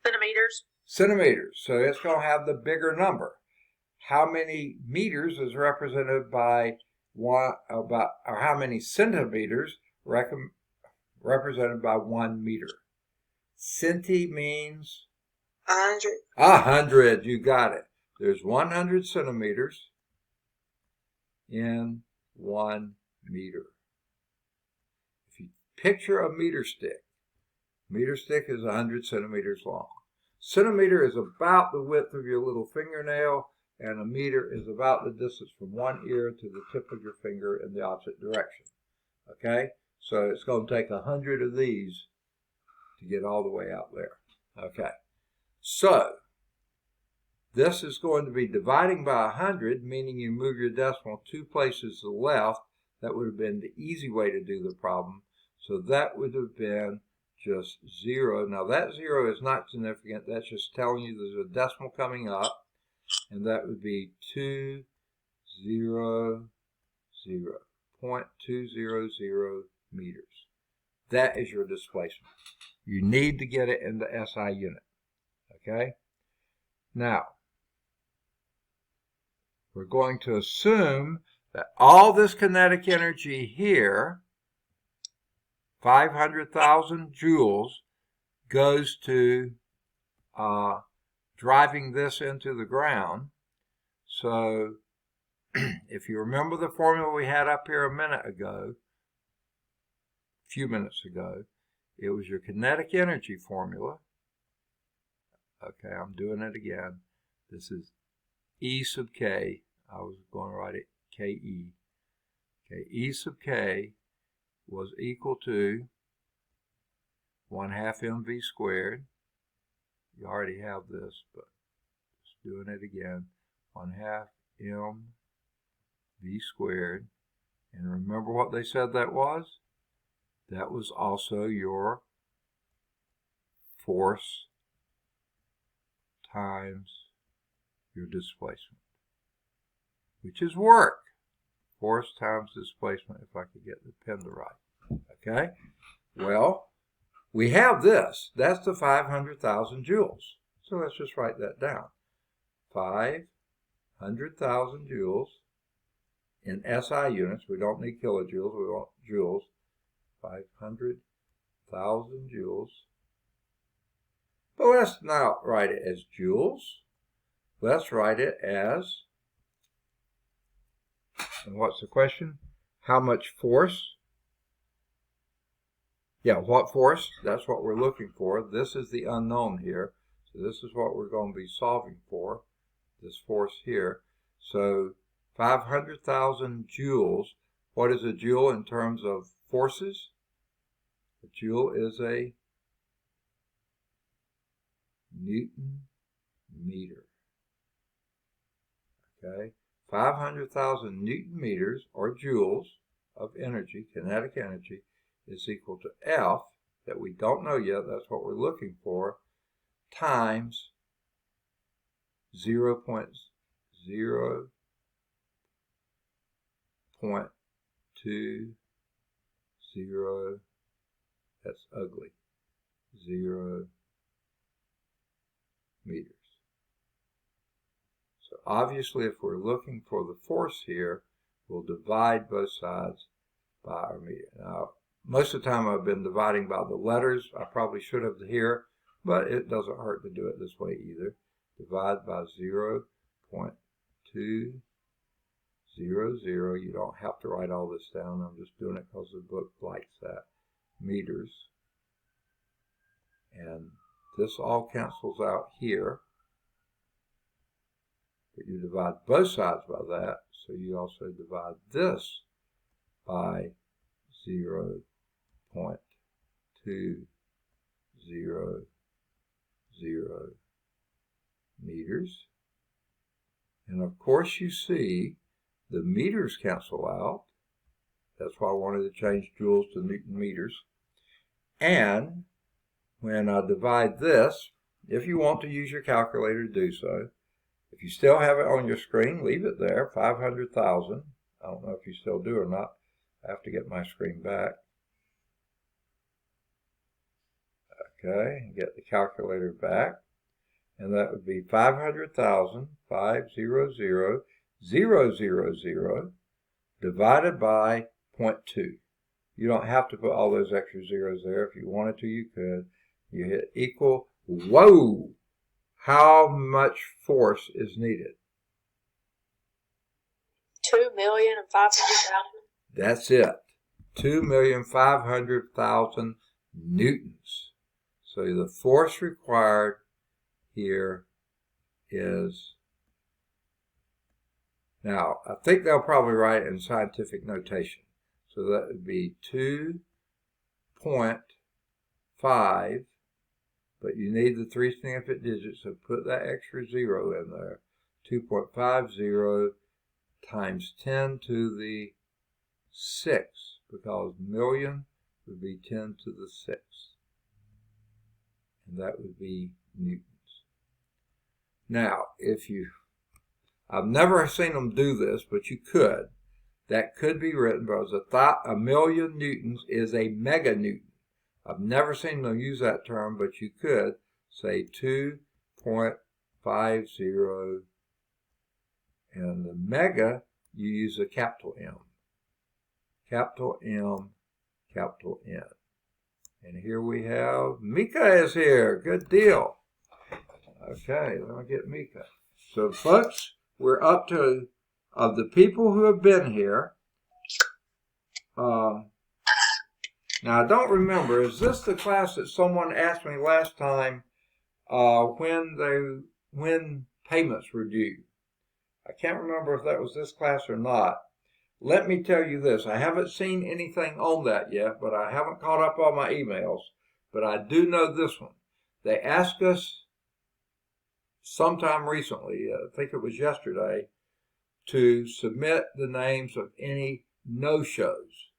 Centimeters. centimeters. So it's going to have the bigger number. How many meters is represented by or how many centimeters represented by 1 meter? Centi means 100. 100. You got it. There's 100 centimeters in 1 meter. If you picture a meter stick is 100 centimeters long. Centimeter is about the width of your little fingernail, and a meter is about the distance from one ear to the tip of your finger in the opposite direction. Okay? So it's going to take 100 of these to get all the way out there. Okay. So this is going to be dividing by 100, meaning you move your decimal 2 places to the left. That would have been the easy way to do the problem. So that would have been just 0. Now that 0 is not significant. That's just telling you there's a decimal coming up. And that would be 200, 0.200 meters. That is your displacement. You need to get it into SI unit. Okay? Now, we're going to assume that all this kinetic energy here, 500,000 joules, goes to driving this into the ground. So if you remember the formula we had up here a few minutes ago, it was your kinetic energy formula. Okay, I'm doing it again. This is E sub K. I was going to write it KE. Okay, E sub K was equal to 1/2 mv squared. You already have this, but just doing it again. 1/2 mv squared. And remember what they said that was? That was also your force times your displacement, which is work. Force times displacement, if I could get the pen to write. Okay? Well, we have this. That's the 500,000 joules. So let's just write that down. 500,000 joules in SI units. We don't need kilojoules. We want joules. 500,000 joules. But let's not write it as joules. Let's write it as, and what's the question? How much force? Yeah, what force? That's what we're looking for. This is the unknown here. So this is what we're going to be solving for, this force here. So 500,000 joules. What is a joule in terms of forces? A joule is a Newton meter. Okay, 500,000 Newton meters or joules of energy, kinetic energy, is equal to F, that we don't know yet, that's what we're looking for, times 0.020, that's ugly, 0 meters. So obviously if we're looking for the force here, we'll divide both sides by our meter. Now, most of the time I've been dividing by the letters. I probably should have here, but it doesn't hurt to do it this way either. Divide by 0.200. You don't have to write all this down. I'm just doing it because the book likes that. Meters. And this all cancels out here. But you divide both sides by that. So you also divide this by 0.200 meters. And of course you see the meters cancel out. That's why I wanted to change joules to Newton meters. And when I divide this, if you want to use your calculator to do so, if you still have it on your screen, leave it there, 500,000. I don't know if you still do or not. I have to get my screen back. Okay, get the calculator back. and that would be 500,000, 500,000, divided by 0.2. You don't have to put all those extra zeros there. If you wanted to, you could. You hit equal. Whoa! How much force is needed? 2,500,000. That's it. 2,500,000 newtons. So the force required here is, now I think they'll probably write it in scientific notation. So that would be 2.5, but you need the 3 significant digits, so put that extra 0 in there. 2.50 times 10 to the 6, because million would be 10 to the 6. And that would be newtons. Now, I've never seen them do this, but you could. That could be written because a million newtons is a meganewton. I've never seen them use that term, but you could say 2.50, and the mega, you use a capital M. Capital M, capital N. And here we have, Mika is here. Good deal. Okay, let me get Mika. So, folks, we're up to, of the people who have been here. Now, I don't remember, is this the class that someone asked me last time when payments were due? I can't remember if that was this class or not. Let me tell you this. I haven't seen anything on that yet, but I haven't caught up on my emails. But I do know this one. They asked us sometime recently, I think it was yesterday, to submit the names of any no-shows.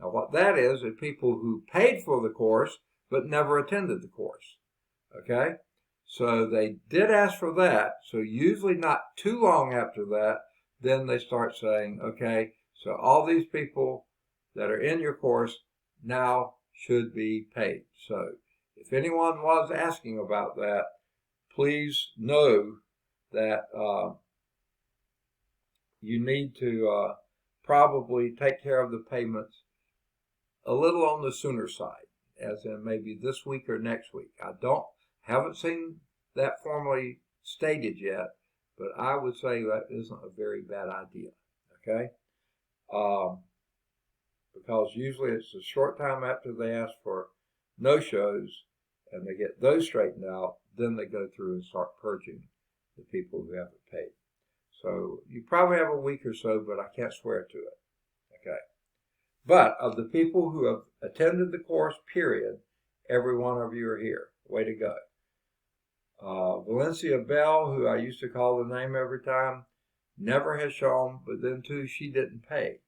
Now, what that is people who paid for the course but never attended the course. Okay? So they did ask for that. So usually not too long after that, then they start saying, okay, so all these people that are in your course now should be paid. So if anyone was asking about that, please know that you need to probably take care of the payments a little on the sooner side, as in maybe this week or next week. Haven't seen that formally stated yet, but I would say that isn't a very bad idea, okay? Because usually it's a short time after they ask for no-shows and they get those straightened out, then they go through and start purging the people who haven't paid. So you probably have a week or so, but I can't swear to it, okay? But of the people who have attended the course, period, every one of you are here. Way to go. Valencia Bell, who I used to call the name every time, never has shown, but then too, she didn't pay.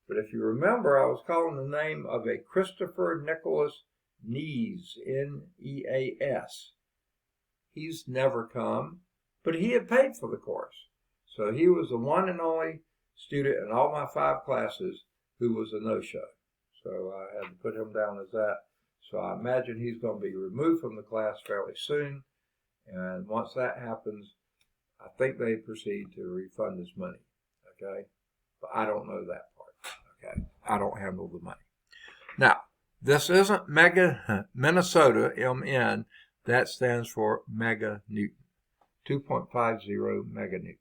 But if you remember, I was calling the name of a Christopher Nicholas Nees, N-E-A-S. He's never come, but he had paid for the course. So he was the one and only student in all my 5 classes who was a no-show. So I had to put him down as that. So I imagine he's going to be removed from the class fairly soon. And once that happens, I think they proceed to refund his money. Okay? But I don't know that part. Okay? I don't handle the money. Now, this isn't Mega Minnesota, MN. That stands for mega newton. 2.50 meganewtons.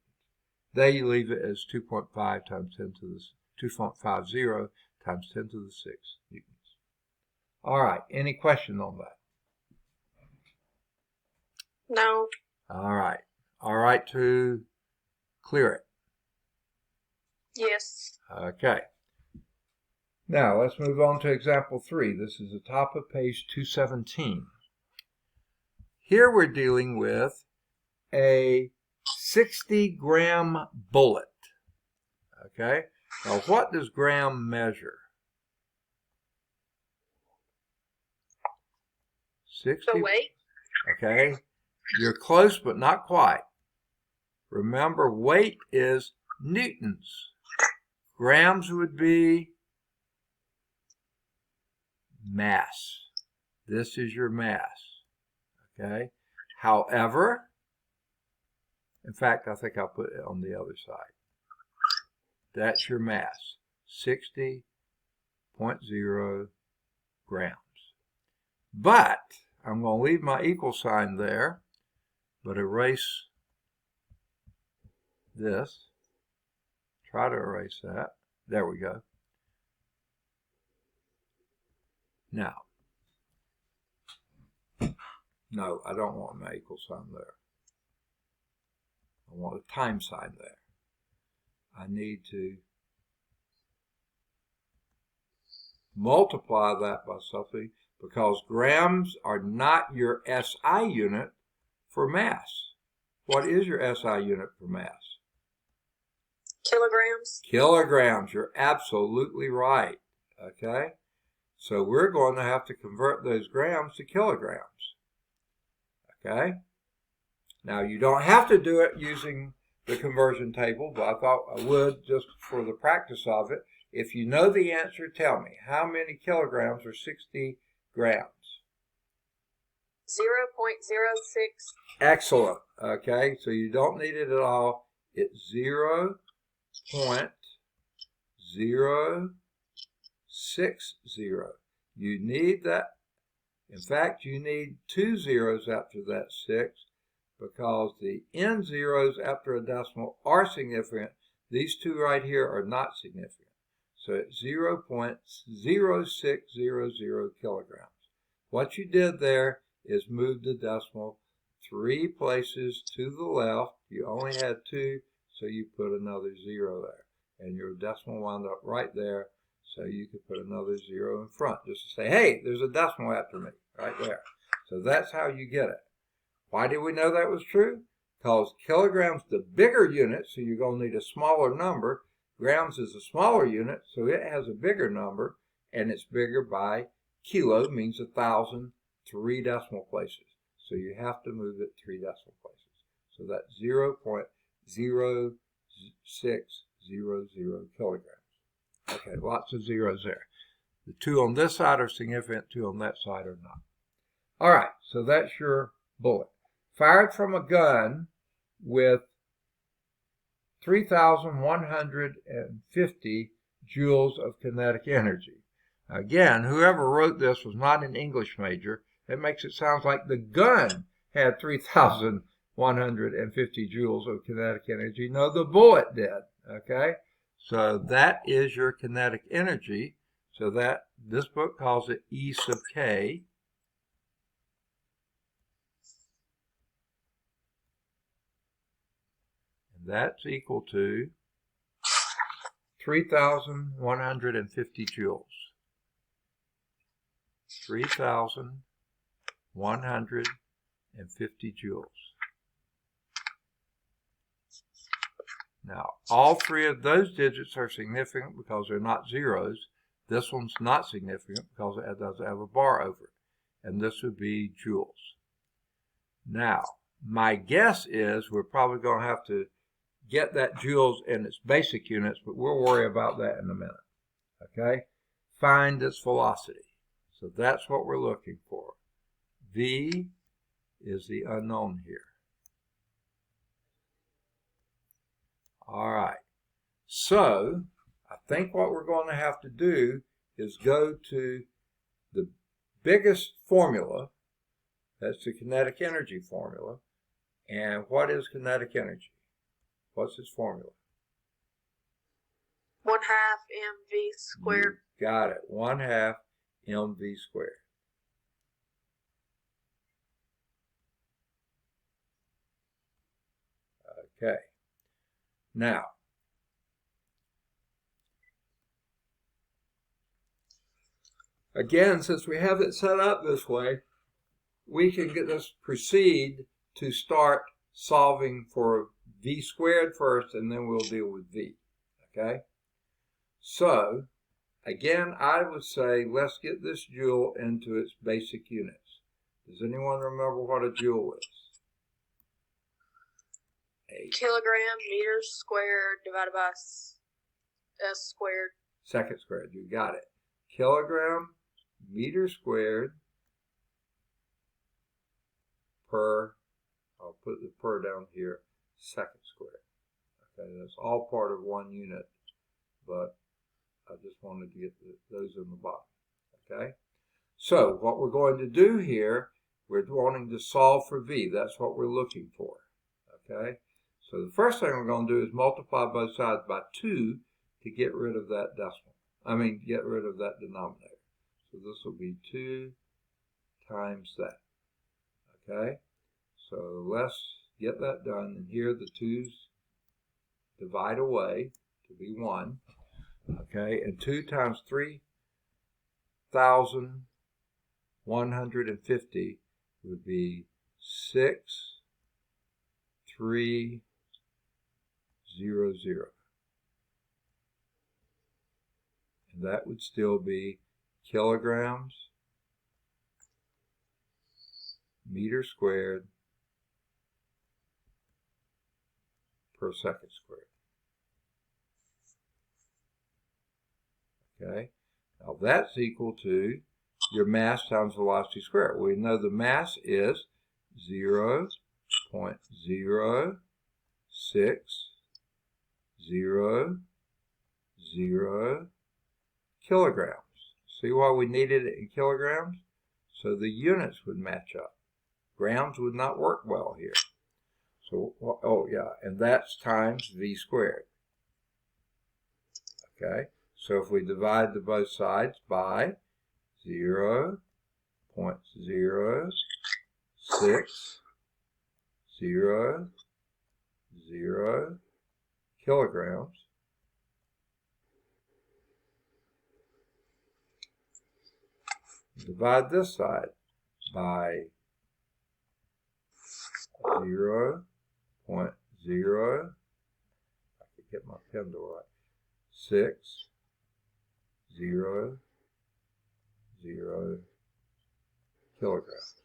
They leave it as 2.5 times 10 to the 2.50 times 10 to the 6 newtons. All right. Any question on that? No. All right. All right to clear it. Yes. Okay. Now, let's move on to example 3. This is the top of page 217. Here we're dealing with a 60-gram bullet. Okay? Now, what does gram measure? 60. The weight? Okay? You're close, but not quite. Remember, weight is newtons. Grams would be mass. This is your mass. Okay? However, In fact, I think I'll put it on the other side. That's your mass, 60.0 grams. But I'm going to leave my equal sign there, but erase this. Try to erase that. There we go. Now, no, I don't want my equal sign there. I want a time sign there. I need to multiply that by something because grams are not your SI unit for mass. What is your SI unit for mass? Kilograms. Kilograms. You're absolutely right. Okay? So we're going to have to convert those grams to kilograms. Okay? Now, you don't have to do it using the conversion table, but I thought I would just for the practice of it. If you know the answer, tell me. How many kilograms are 60 grams? 0.06. Excellent. Okay, so you don't need it at all. It's 0.060. You need that. In fact, you need 2 zeros after that 6 because the end zeros after a decimal are significant. These two right here are not significant. So it's 0.0600 kilograms. What you did there is move the decimal 3 places to the left. You only had 2, so you put another 0 there. And your decimal wound up right there, so you could put another 0 in front just to say, hey, there's a decimal after me, right there. So that's how you get it. Why did we know that was true? Because kilograms is the bigger unit, so you're going to need a smaller number. Grams is a smaller unit, so it has a bigger number, and it's bigger by kilo, means 1,000, 3 decimal places. So you have to move it 3 decimal places. So that's 0.0600 kilograms. Okay, lots of zeros there. The 2 on this side are significant, 2 on that side are not. All right, so that's your bullet. Fired from a gun with 3,150 joules of kinetic energy. Again, whoever wrote this was not an English major. It makes it sound like the gun had 3,150 joules of kinetic energy. No, the bullet did. Okay, so that is your kinetic energy. So that this book calls it E sub k. And that's equal to 3,150 joules. 3,150 joules. Now, all 3 of those digits are significant because they're not zeros. This one's not significant because it doesn't have a bar over it. And this would be joules. Now, my guess is we're probably going to have to get that joules in its basic units, but we'll worry about that in a minute. Okay? Find its velocity. So that's what we're looking for. V is the unknown here. All right. So I think what we're going to have to do is go to the biggest formula. That's the kinetic energy formula. And what is kinetic energy? What's its formula? 1/2 mv squared. You got it. 1/2 mv squared. Okay. Now, again, since we have it set up this way, we can proceed to start solving for v squared first, and then we'll deal with v. Okay? So, again, I would say let's get this joule into its basic units. Does anyone remember what a joule is? Kilogram, meters squared divided by s squared. Second squared, you got it. Kilogram, meter squared per, I'll put the per down here, second squared. Okay, that's all part of 1 unit, but I just wanted to get those in the bottom. Okay, so what we're going to do here, we're wanting to solve for v. That's what we're looking for. Okay, so the first thing we're going to do is multiply both sides by 2 to get rid of that get rid of that denominator. So this will be 2 times that. Okay, so let's get that done. And here the 2's divide away to be 1. Okay, and 2 times 3,150 would be 6,300. And that would still be kilograms, meters squared per second squared. Okay, now that's equal to your mass times velocity squared. We know the mass is 0.0600 kilograms. See why we needed it in kilograms? So the units would match up. Grams would not work well here. So, oh yeah, and that's times v squared. Okay, so if we divide the both sides by 0.0600 kilograms, divide this side by 0.0, I could get my pen to write, 600 kilograms.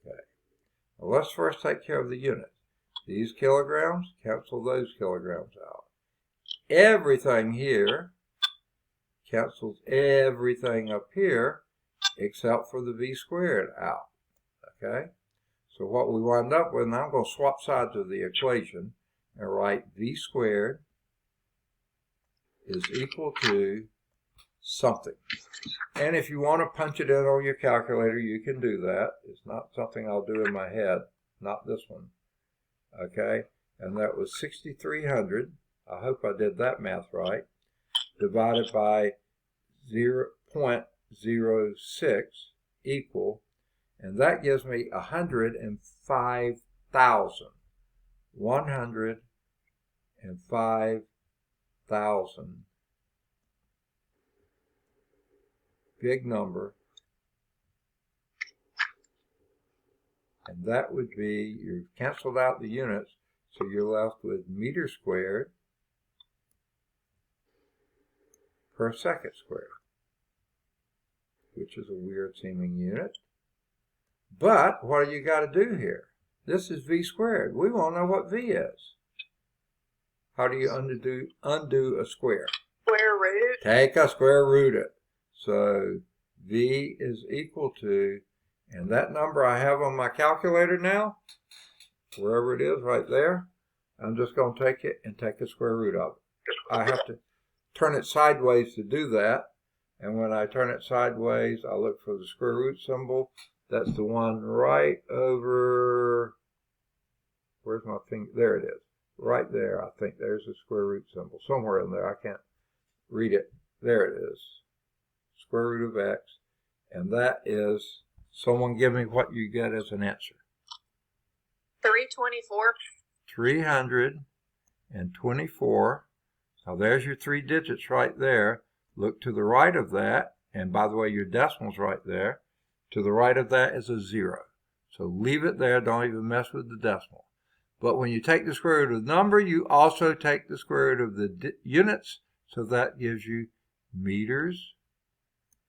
Okay. Now let's first take care of the units. These kilograms, cancel those kilograms out. Everything here cancels everything up here except for the v squared out. Okay? So what we wind up with, and I'm going to swap sides of the equation and write v squared is equal to something. And if you want to punch it in on your calculator, you can do that. It's not something I'll do in my head, not this one. Okay? And that was 6,300. I hope I did that math right. Divided by 0.06 equal, and that gives me 105,000. 105,000. Big number. And that would be, you've canceled out the units, so you're left with meters squared per second squared, which is a weird seeming unit. But what do you got to do here? This is v squared. We want to know what v is. How do you undo a square? Square root. Take a square root it. So v is equal to, and that number I have on my calculator now, wherever it is right there, I'm just going to take it and take the square root of it. I have to turn it sideways to do that. And when I turn it sideways, I look for the square root symbol. That's the one right over, where's my finger? There it is. Right there, I think there's a square root symbol. Somewhere in there, I can't read it. There it is. Square root of x. And that is, someone give me what you get as an answer. 324. 324. Now there's your 3 digits right there. Look to the right of that, and by the way, your decimal's right there. To the right of that is a 0. So leave it there, don't even mess with the decimal. But when you take the square root of the number, you also take the square root of the units, so that gives you meters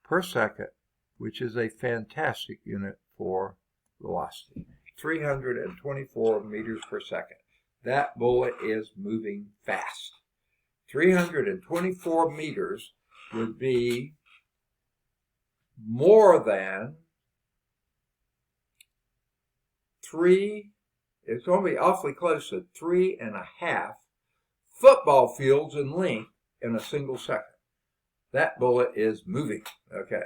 per second, which is a fantastic unit for velocity. 324 meters per second. That bullet is moving fast. 324 meters would be more than it's going to be awfully close to 3.5 football fields in length in a single second. That bullet is moving, okay?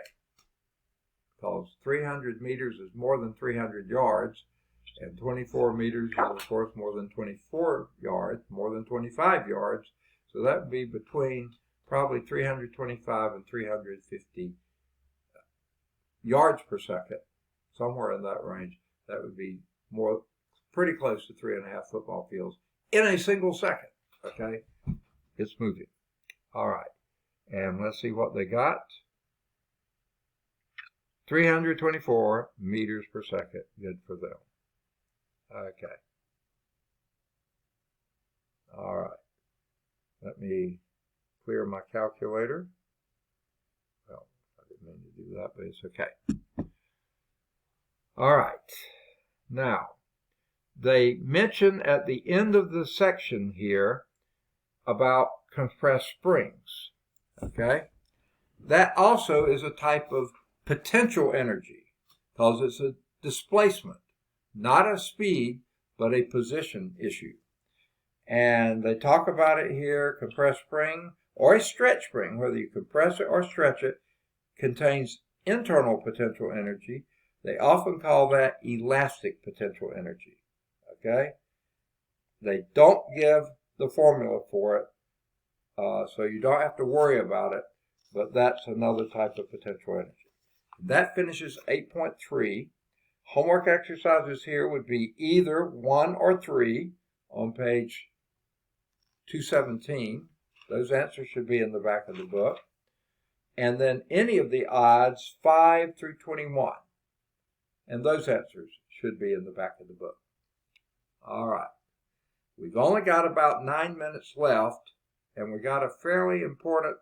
Because 300 meters is more than 300 yards, and 24 meters is, of course, more than 24 yards, more than 25 yards. So that would be between probably 325 and 350 yards per second, somewhere in that range. That would be pretty close to 3.5 football fields in a single second, okay? It's moving. All right. And let's see what they got. 324 meters per second. Good for them. Okay. All right. Let me clear my calculator. Well, I didn't mean to do that, but it's okay. All right. Now, they mention at the end of the section here about compressed springs. Okay? That also is a type of potential energy because it's a displacement, not a speed, but a position issue. And they talk about it here, compressed spring or a stretch spring, whether you compress it or stretch it, contains internal potential energy. They often call that elastic potential energy. Okay? They don't give the formula for it, so you don't have to worry about it, but that's another type of potential energy. That finishes 8.3. Homework exercises here would be either 1 or 3 on page 217. Those answers should be in the back of the book. And then any of the odds 5 through 21. And those answers should be in the back of the book. All right. We've only got about 9 minutes left, and we got a fairly important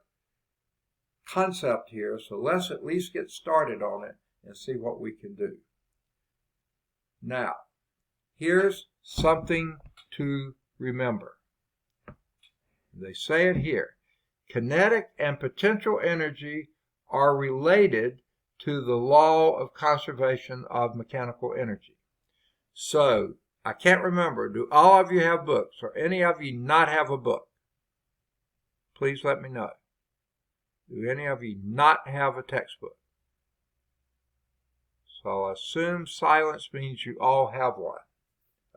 concept here, so let's at least get started on it and see what we can do. Now, here's something to remember. They say it here. Kinetic and potential energy are related to the law of conservation of mechanical energy. So, I can't remember, do all of you have books or any of you not have a book? Please let me know. Do any of you not have a textbook? So I'll assume silence means you all have one.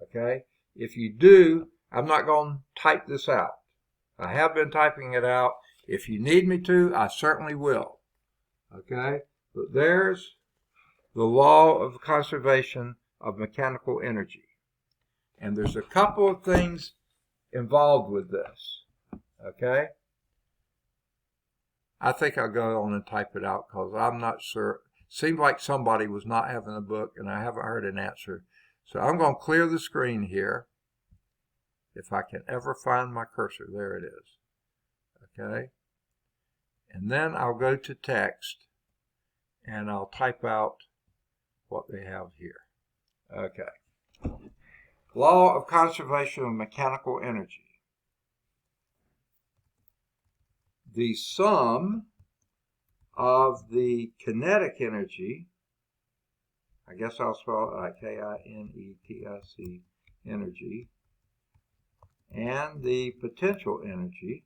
Okay? If you do, I'm not going to type this out. I have been typing it out. If you need me to, I certainly will. Okay? But there's the law of conservation of mechanical energy. And there's a couple of things involved with this. Okay? I think I'll go on and type it out because I'm not sure. Seems like somebody was not having a book and I haven't heard an answer. So I'm going to clear the screen here. If I can ever find my cursor. There it is. Okay? And then I'll go to text and I'll type out what they have here. Okay. Law of conservation of mechanical energy. The sum of the kinetic energy, I guess I'll spell it like K-I-N-E-T-I-C, energy, and the potential energy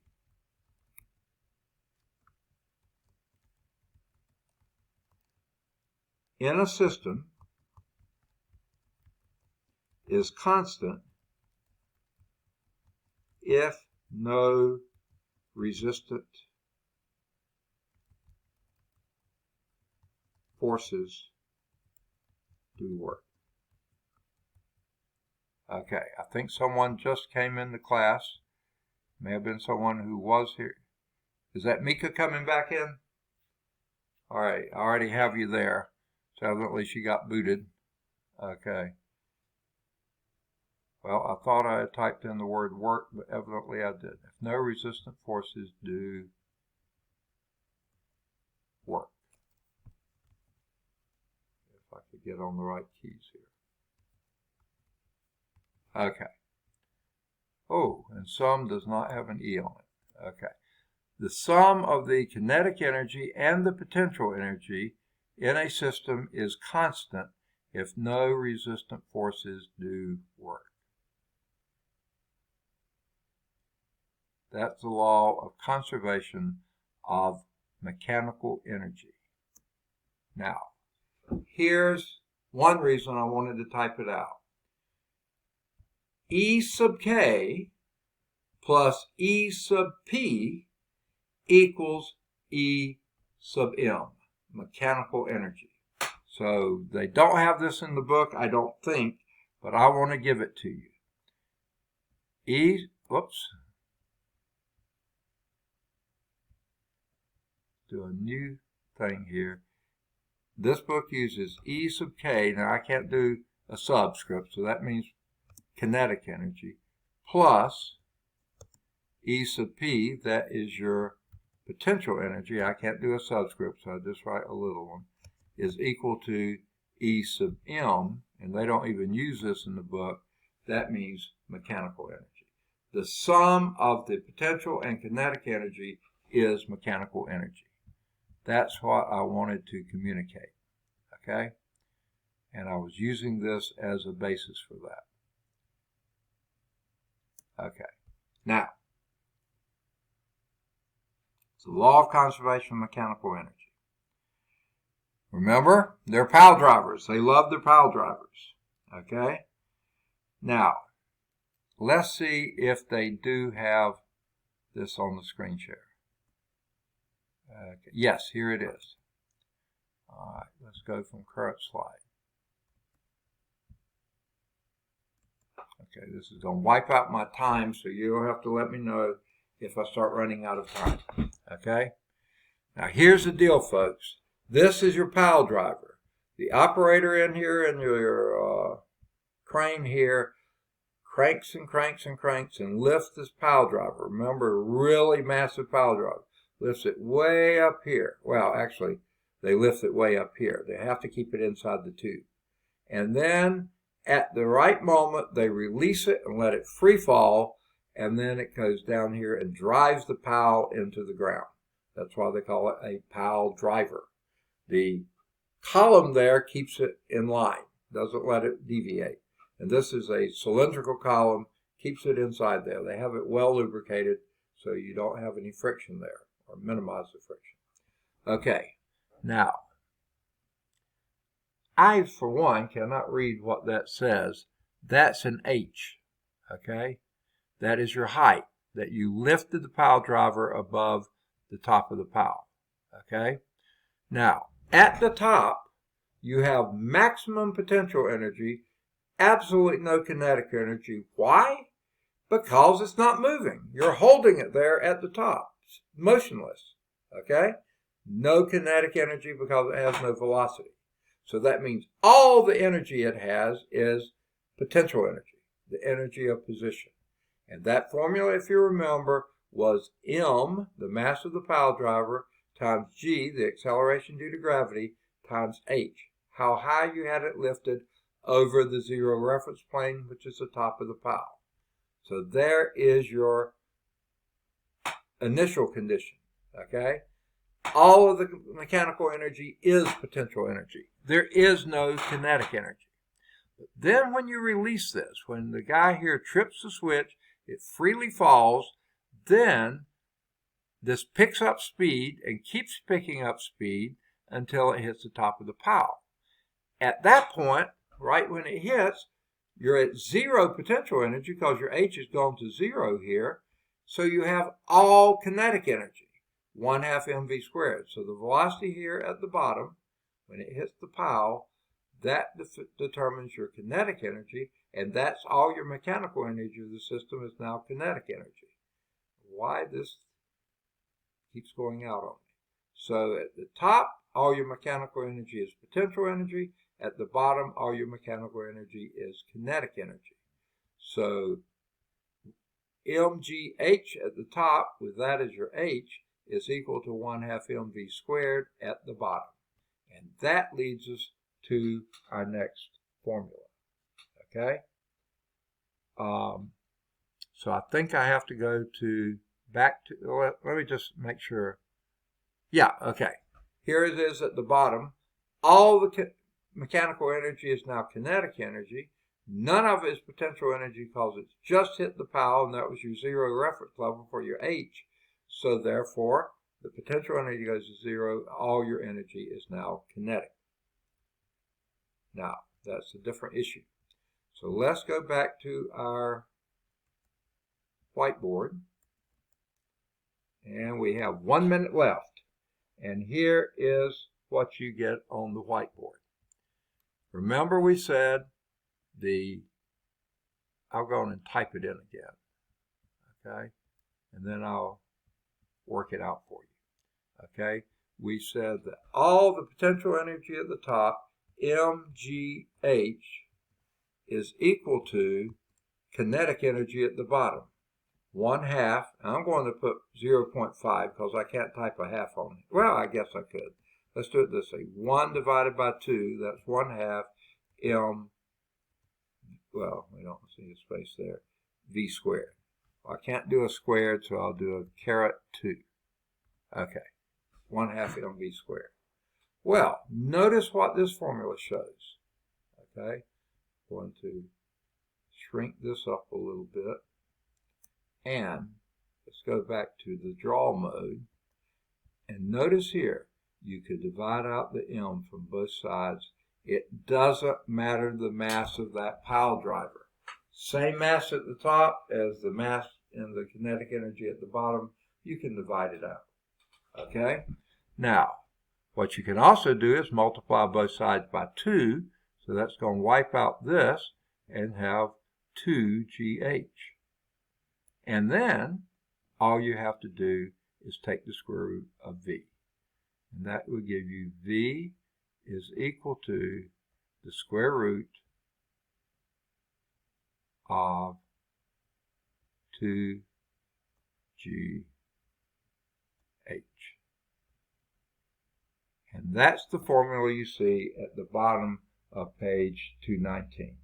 in a system is constant if no resistant forces do work. Okay, I think someone just came into class. May have been someone who was here. Is that Mika coming back in? All right, I already have you there. So evidently she got booted. Okay. Well, I thought I had typed in the word work, but evidently I didn't. If no resistant forces do work. If I could get on the right keys here. Okay. Oh, and sum does not have an E on it. Okay. The sum of the kinetic energy and the potential energy in a system is constant if no resistant forces do work. That's the law of conservation of mechanical energy. Now, here's one reason I wanted to type it out. E sub k plus E sub p equals E sub m, mechanical energy. So they don't have this in the book, I don't think, but I want to give it to you. Do a new thing here. This book uses E sub k. Now I can't do a subscript, so that means kinetic energy, plus E sub p, that is your potential energy. I can't do a subscript, so I just write a little one, is equal to E sub m, and they don't even use this in the book. That means mechanical energy. The sum of the potential and kinetic energy is mechanical energy. That's what I wanted to communicate, okay? And I was using this as a basis for that. Okay, now, it's the law of conservation of mechanical energy. Remember, they're pile drivers. They love their pile drivers, okay? Now, let's see if they do have this on the screen share. Okay. Yes, here it is. All right, let's go from current slide. Okay, this is going to wipe out my time, so you'll have to let me know if I start running out of time. Okay? Now, here's the deal, folks. This is your pile driver. The operator in here and your crane here cranks and cranks and cranks and lifts this pile driver. Remember, really massive pile driver. Lifts it way up here. Well, actually, they lift it way up here. They have to keep it inside the tube. And then, at the right moment, they release it and let it free fall, and then it goes down here and drives the pile into the ground. That's why they call it a pile driver. The column there keeps it in line, doesn't let it deviate. And this is a cylindrical column, keeps it inside there. They have it well lubricated so you don't have any friction there, or minimize the friction. Okay, now, I, for one, cannot read what that says. That's an H, okay? That is your height, that you lifted the pile driver above the top of the pile, okay? Now, at the top, you have maximum potential energy, absolutely no kinetic energy. Why? Because it's not moving. You're holding it there at the top, motionless, okay? No kinetic energy because it has no velocity. So that means all the energy it has is potential energy, the energy of position. And that formula, if you remember, was m, the mass of the pile driver, times g, the acceleration due to gravity, times h, how high you had it lifted over the zero reference plane, which is the top of the pile. So there is your initial condition, okay? All of the mechanical energy is potential energy. There is no kinetic energy. But then when you release this, when the guy here trips the switch, it freely falls, then this picks up speed and keeps picking up speed until it hits the top of the pile. At that point, right when it hits, you're at zero potential energy because your H has gone to zero here. So you have all kinetic energy, 1/2 mv squared. So the velocity here at the bottom, when it hits the pile, that determines your kinetic energy, and that's all your mechanical energy of the system is now kinetic energy. Why this keeps going out on me. So at the top, all your mechanical energy is potential energy. At the bottom, all your mechanical energy is kinetic energy. So mgh at the top, with that as your h, is equal to 1/2 mv squared at the bottom. And that leads us to our next formula. Okay? So I think I have to go back to, let me just make sure. Yeah, okay. Here it is at the bottom. All the mechanical energy is now kinetic energy. None of it is potential energy because it's just hit the POW, and that was your zero reference level for your H. So therefore, the potential energy goes to zero. All your energy is now kinetic. Now, that's a different issue. So let's go back to our whiteboard. And we have 1 minute left. And here is what you get on the whiteboard. Remember we said I'll go on and type it in again. Okay? And then I'll work it out for you. Okay? We said that all the potential energy at the top, mgh, is equal to kinetic energy at the bottom. 1/2, I'm going to put 0.5 because I can't type a half on it. Well, I guess I could. Let's do it this way. 1 divided by 2, that's 1/2 m, well, we don't see a space there, v squared. Well, I can't do a squared, so I'll do a caret 2. Okay, 1/2 mv squared. Well, notice what this formula shows. Okay, going to shrink this up a little bit. And let's go back to the draw mode. And notice here, you could divide out the m from both sides. It doesn't matter the mass of that pile driver. Same mass at the top as the mass in the kinetic energy at the bottom. You can divide it out. Okay? Now, what you can also do is multiply both sides by 2. So that's going to wipe out this and have 2gh. And then all you have to do is take the square root of v. And that will give you v is equal to the square root of 2gh. And that's the formula you see at the bottom of page 219.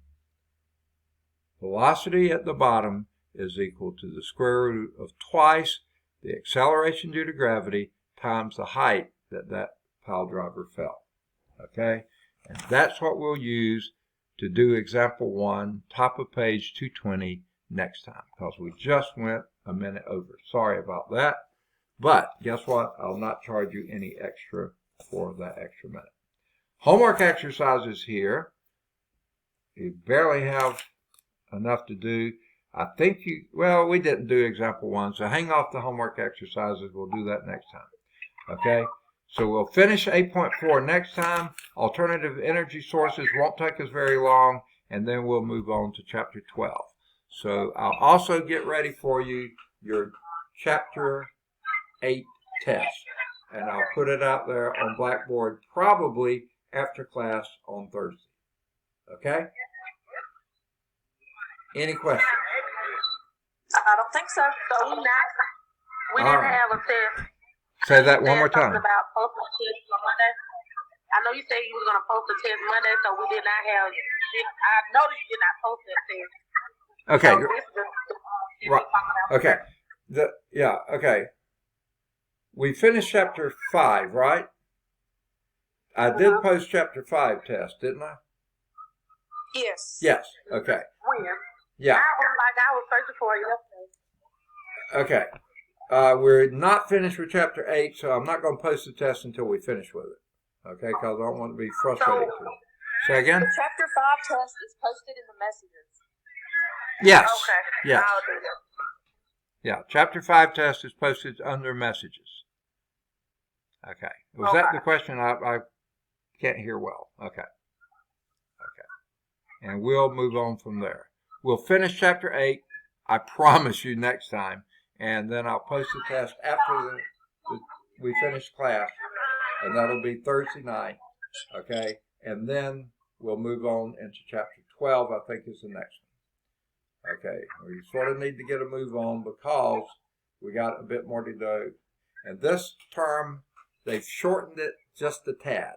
Velocity at the bottom is equal to the square root of twice the acceleration due to gravity times the height that that pile driver fell. Okay? And that's what we'll use to do example 1, top of page 220 next time, because we just went a minute over. Sorry about that. But guess what? I'll not charge you any extra for that extra minute. Homework exercises here. You barely have enough to do. I think well, we didn't do example 1, so hang off the homework exercises. We'll do that next time. Okay? So we'll finish 8.4 next time. Alternative energy sources won't take us very long, and then we'll move on to chapter 12. So I'll also get ready for you your chapter 8 test, and I'll put it out there on Blackboard probably after class on Thursday. Okay? Any questions? I don't think so. So we didn't have a test. Say that one more time. About posting test on Monday. I know you said you were going to post a test Monday, so we did not have. I noticed you did not post that test. Okay. So right. Okay. Okay. We finished chapter 5, right? I did post chapter 5 test, didn't I? Yes. Yes. Okay. When? Yeah. I was searching for it yesterday. Okay. We're not finished with chapter 8, so I'm not going to post the test until we finish with it. Okay? Because I don't want to be frustrated. Say again? The chapter 5 test is posted in the messages. Yes. Okay. Yes. I'll do that. Yeah. Chapter 5 test is posted under messages. Okay. Was that the question? I can't hear well. Okay. Okay. And we'll move on from there. We'll finish chapter 8, I promise you, next time. And then I'll post the test after we finish class. And that'll be Thursday night. Okay? And then we'll move on into chapter 12, I think is the next one. Okay? We sort of need to get a move on because we got a bit more to do. And this term, they've shortened it just a tad.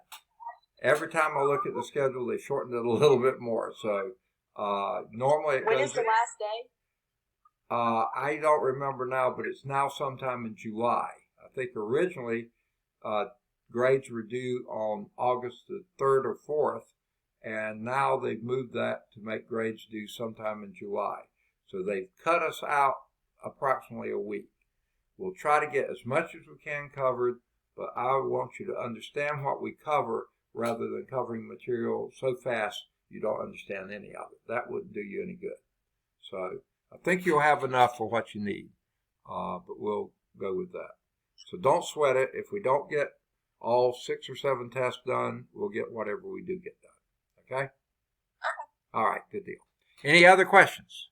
Every time I look at the schedule, they shortened it a little bit more. So normally it When goes. is the last day? I don't remember now, but it's now sometime in July. I think originally grades were due on August the 3rd or 4th, and now they've moved that to make grades due sometime in July. So they've cut us out approximately a week. We'll try to get as much as we can covered, but I want you to understand what we cover rather than covering material so fast you don't understand any of it. That wouldn't do you any good. So I think you'll have enough for what you need, but we'll go with that. So don't sweat it. If we don't get all 6 or 7 tests done, we'll get whatever we do get done. Okay? All right, good deal. Any other questions?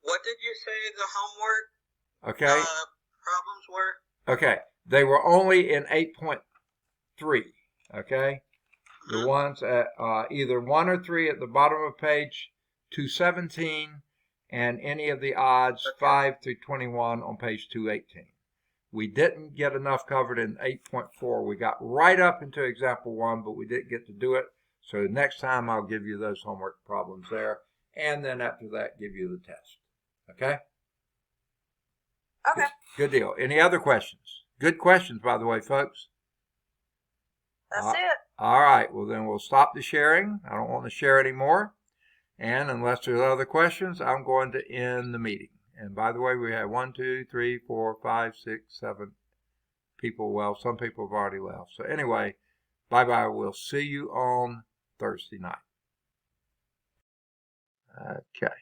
What did you say the homework Okay. problems were? Okay. They were only in 8.3. Okay? The ones at either 1 or 3 at the bottom of page 217 and any of the odds 5 through 21 on page 218. We didn't get enough covered in 8.4. We got right up into example 1, but we didn't get to do it. So next time I'll give you those homework problems there, and then after that give you the test. Okay? Okay. Good deal. Any other questions? Good questions, by the way, folks. That's it. All right. Well, then we'll stop the sharing. I don't want to share anymore. And unless there's other questions, I'm going to end the meeting. And by the way, we have 1, 2, 3, 4, 5, 6, 7 people. Well, some people have already left. So anyway, bye-bye. We'll see you on Thursday night. Okay.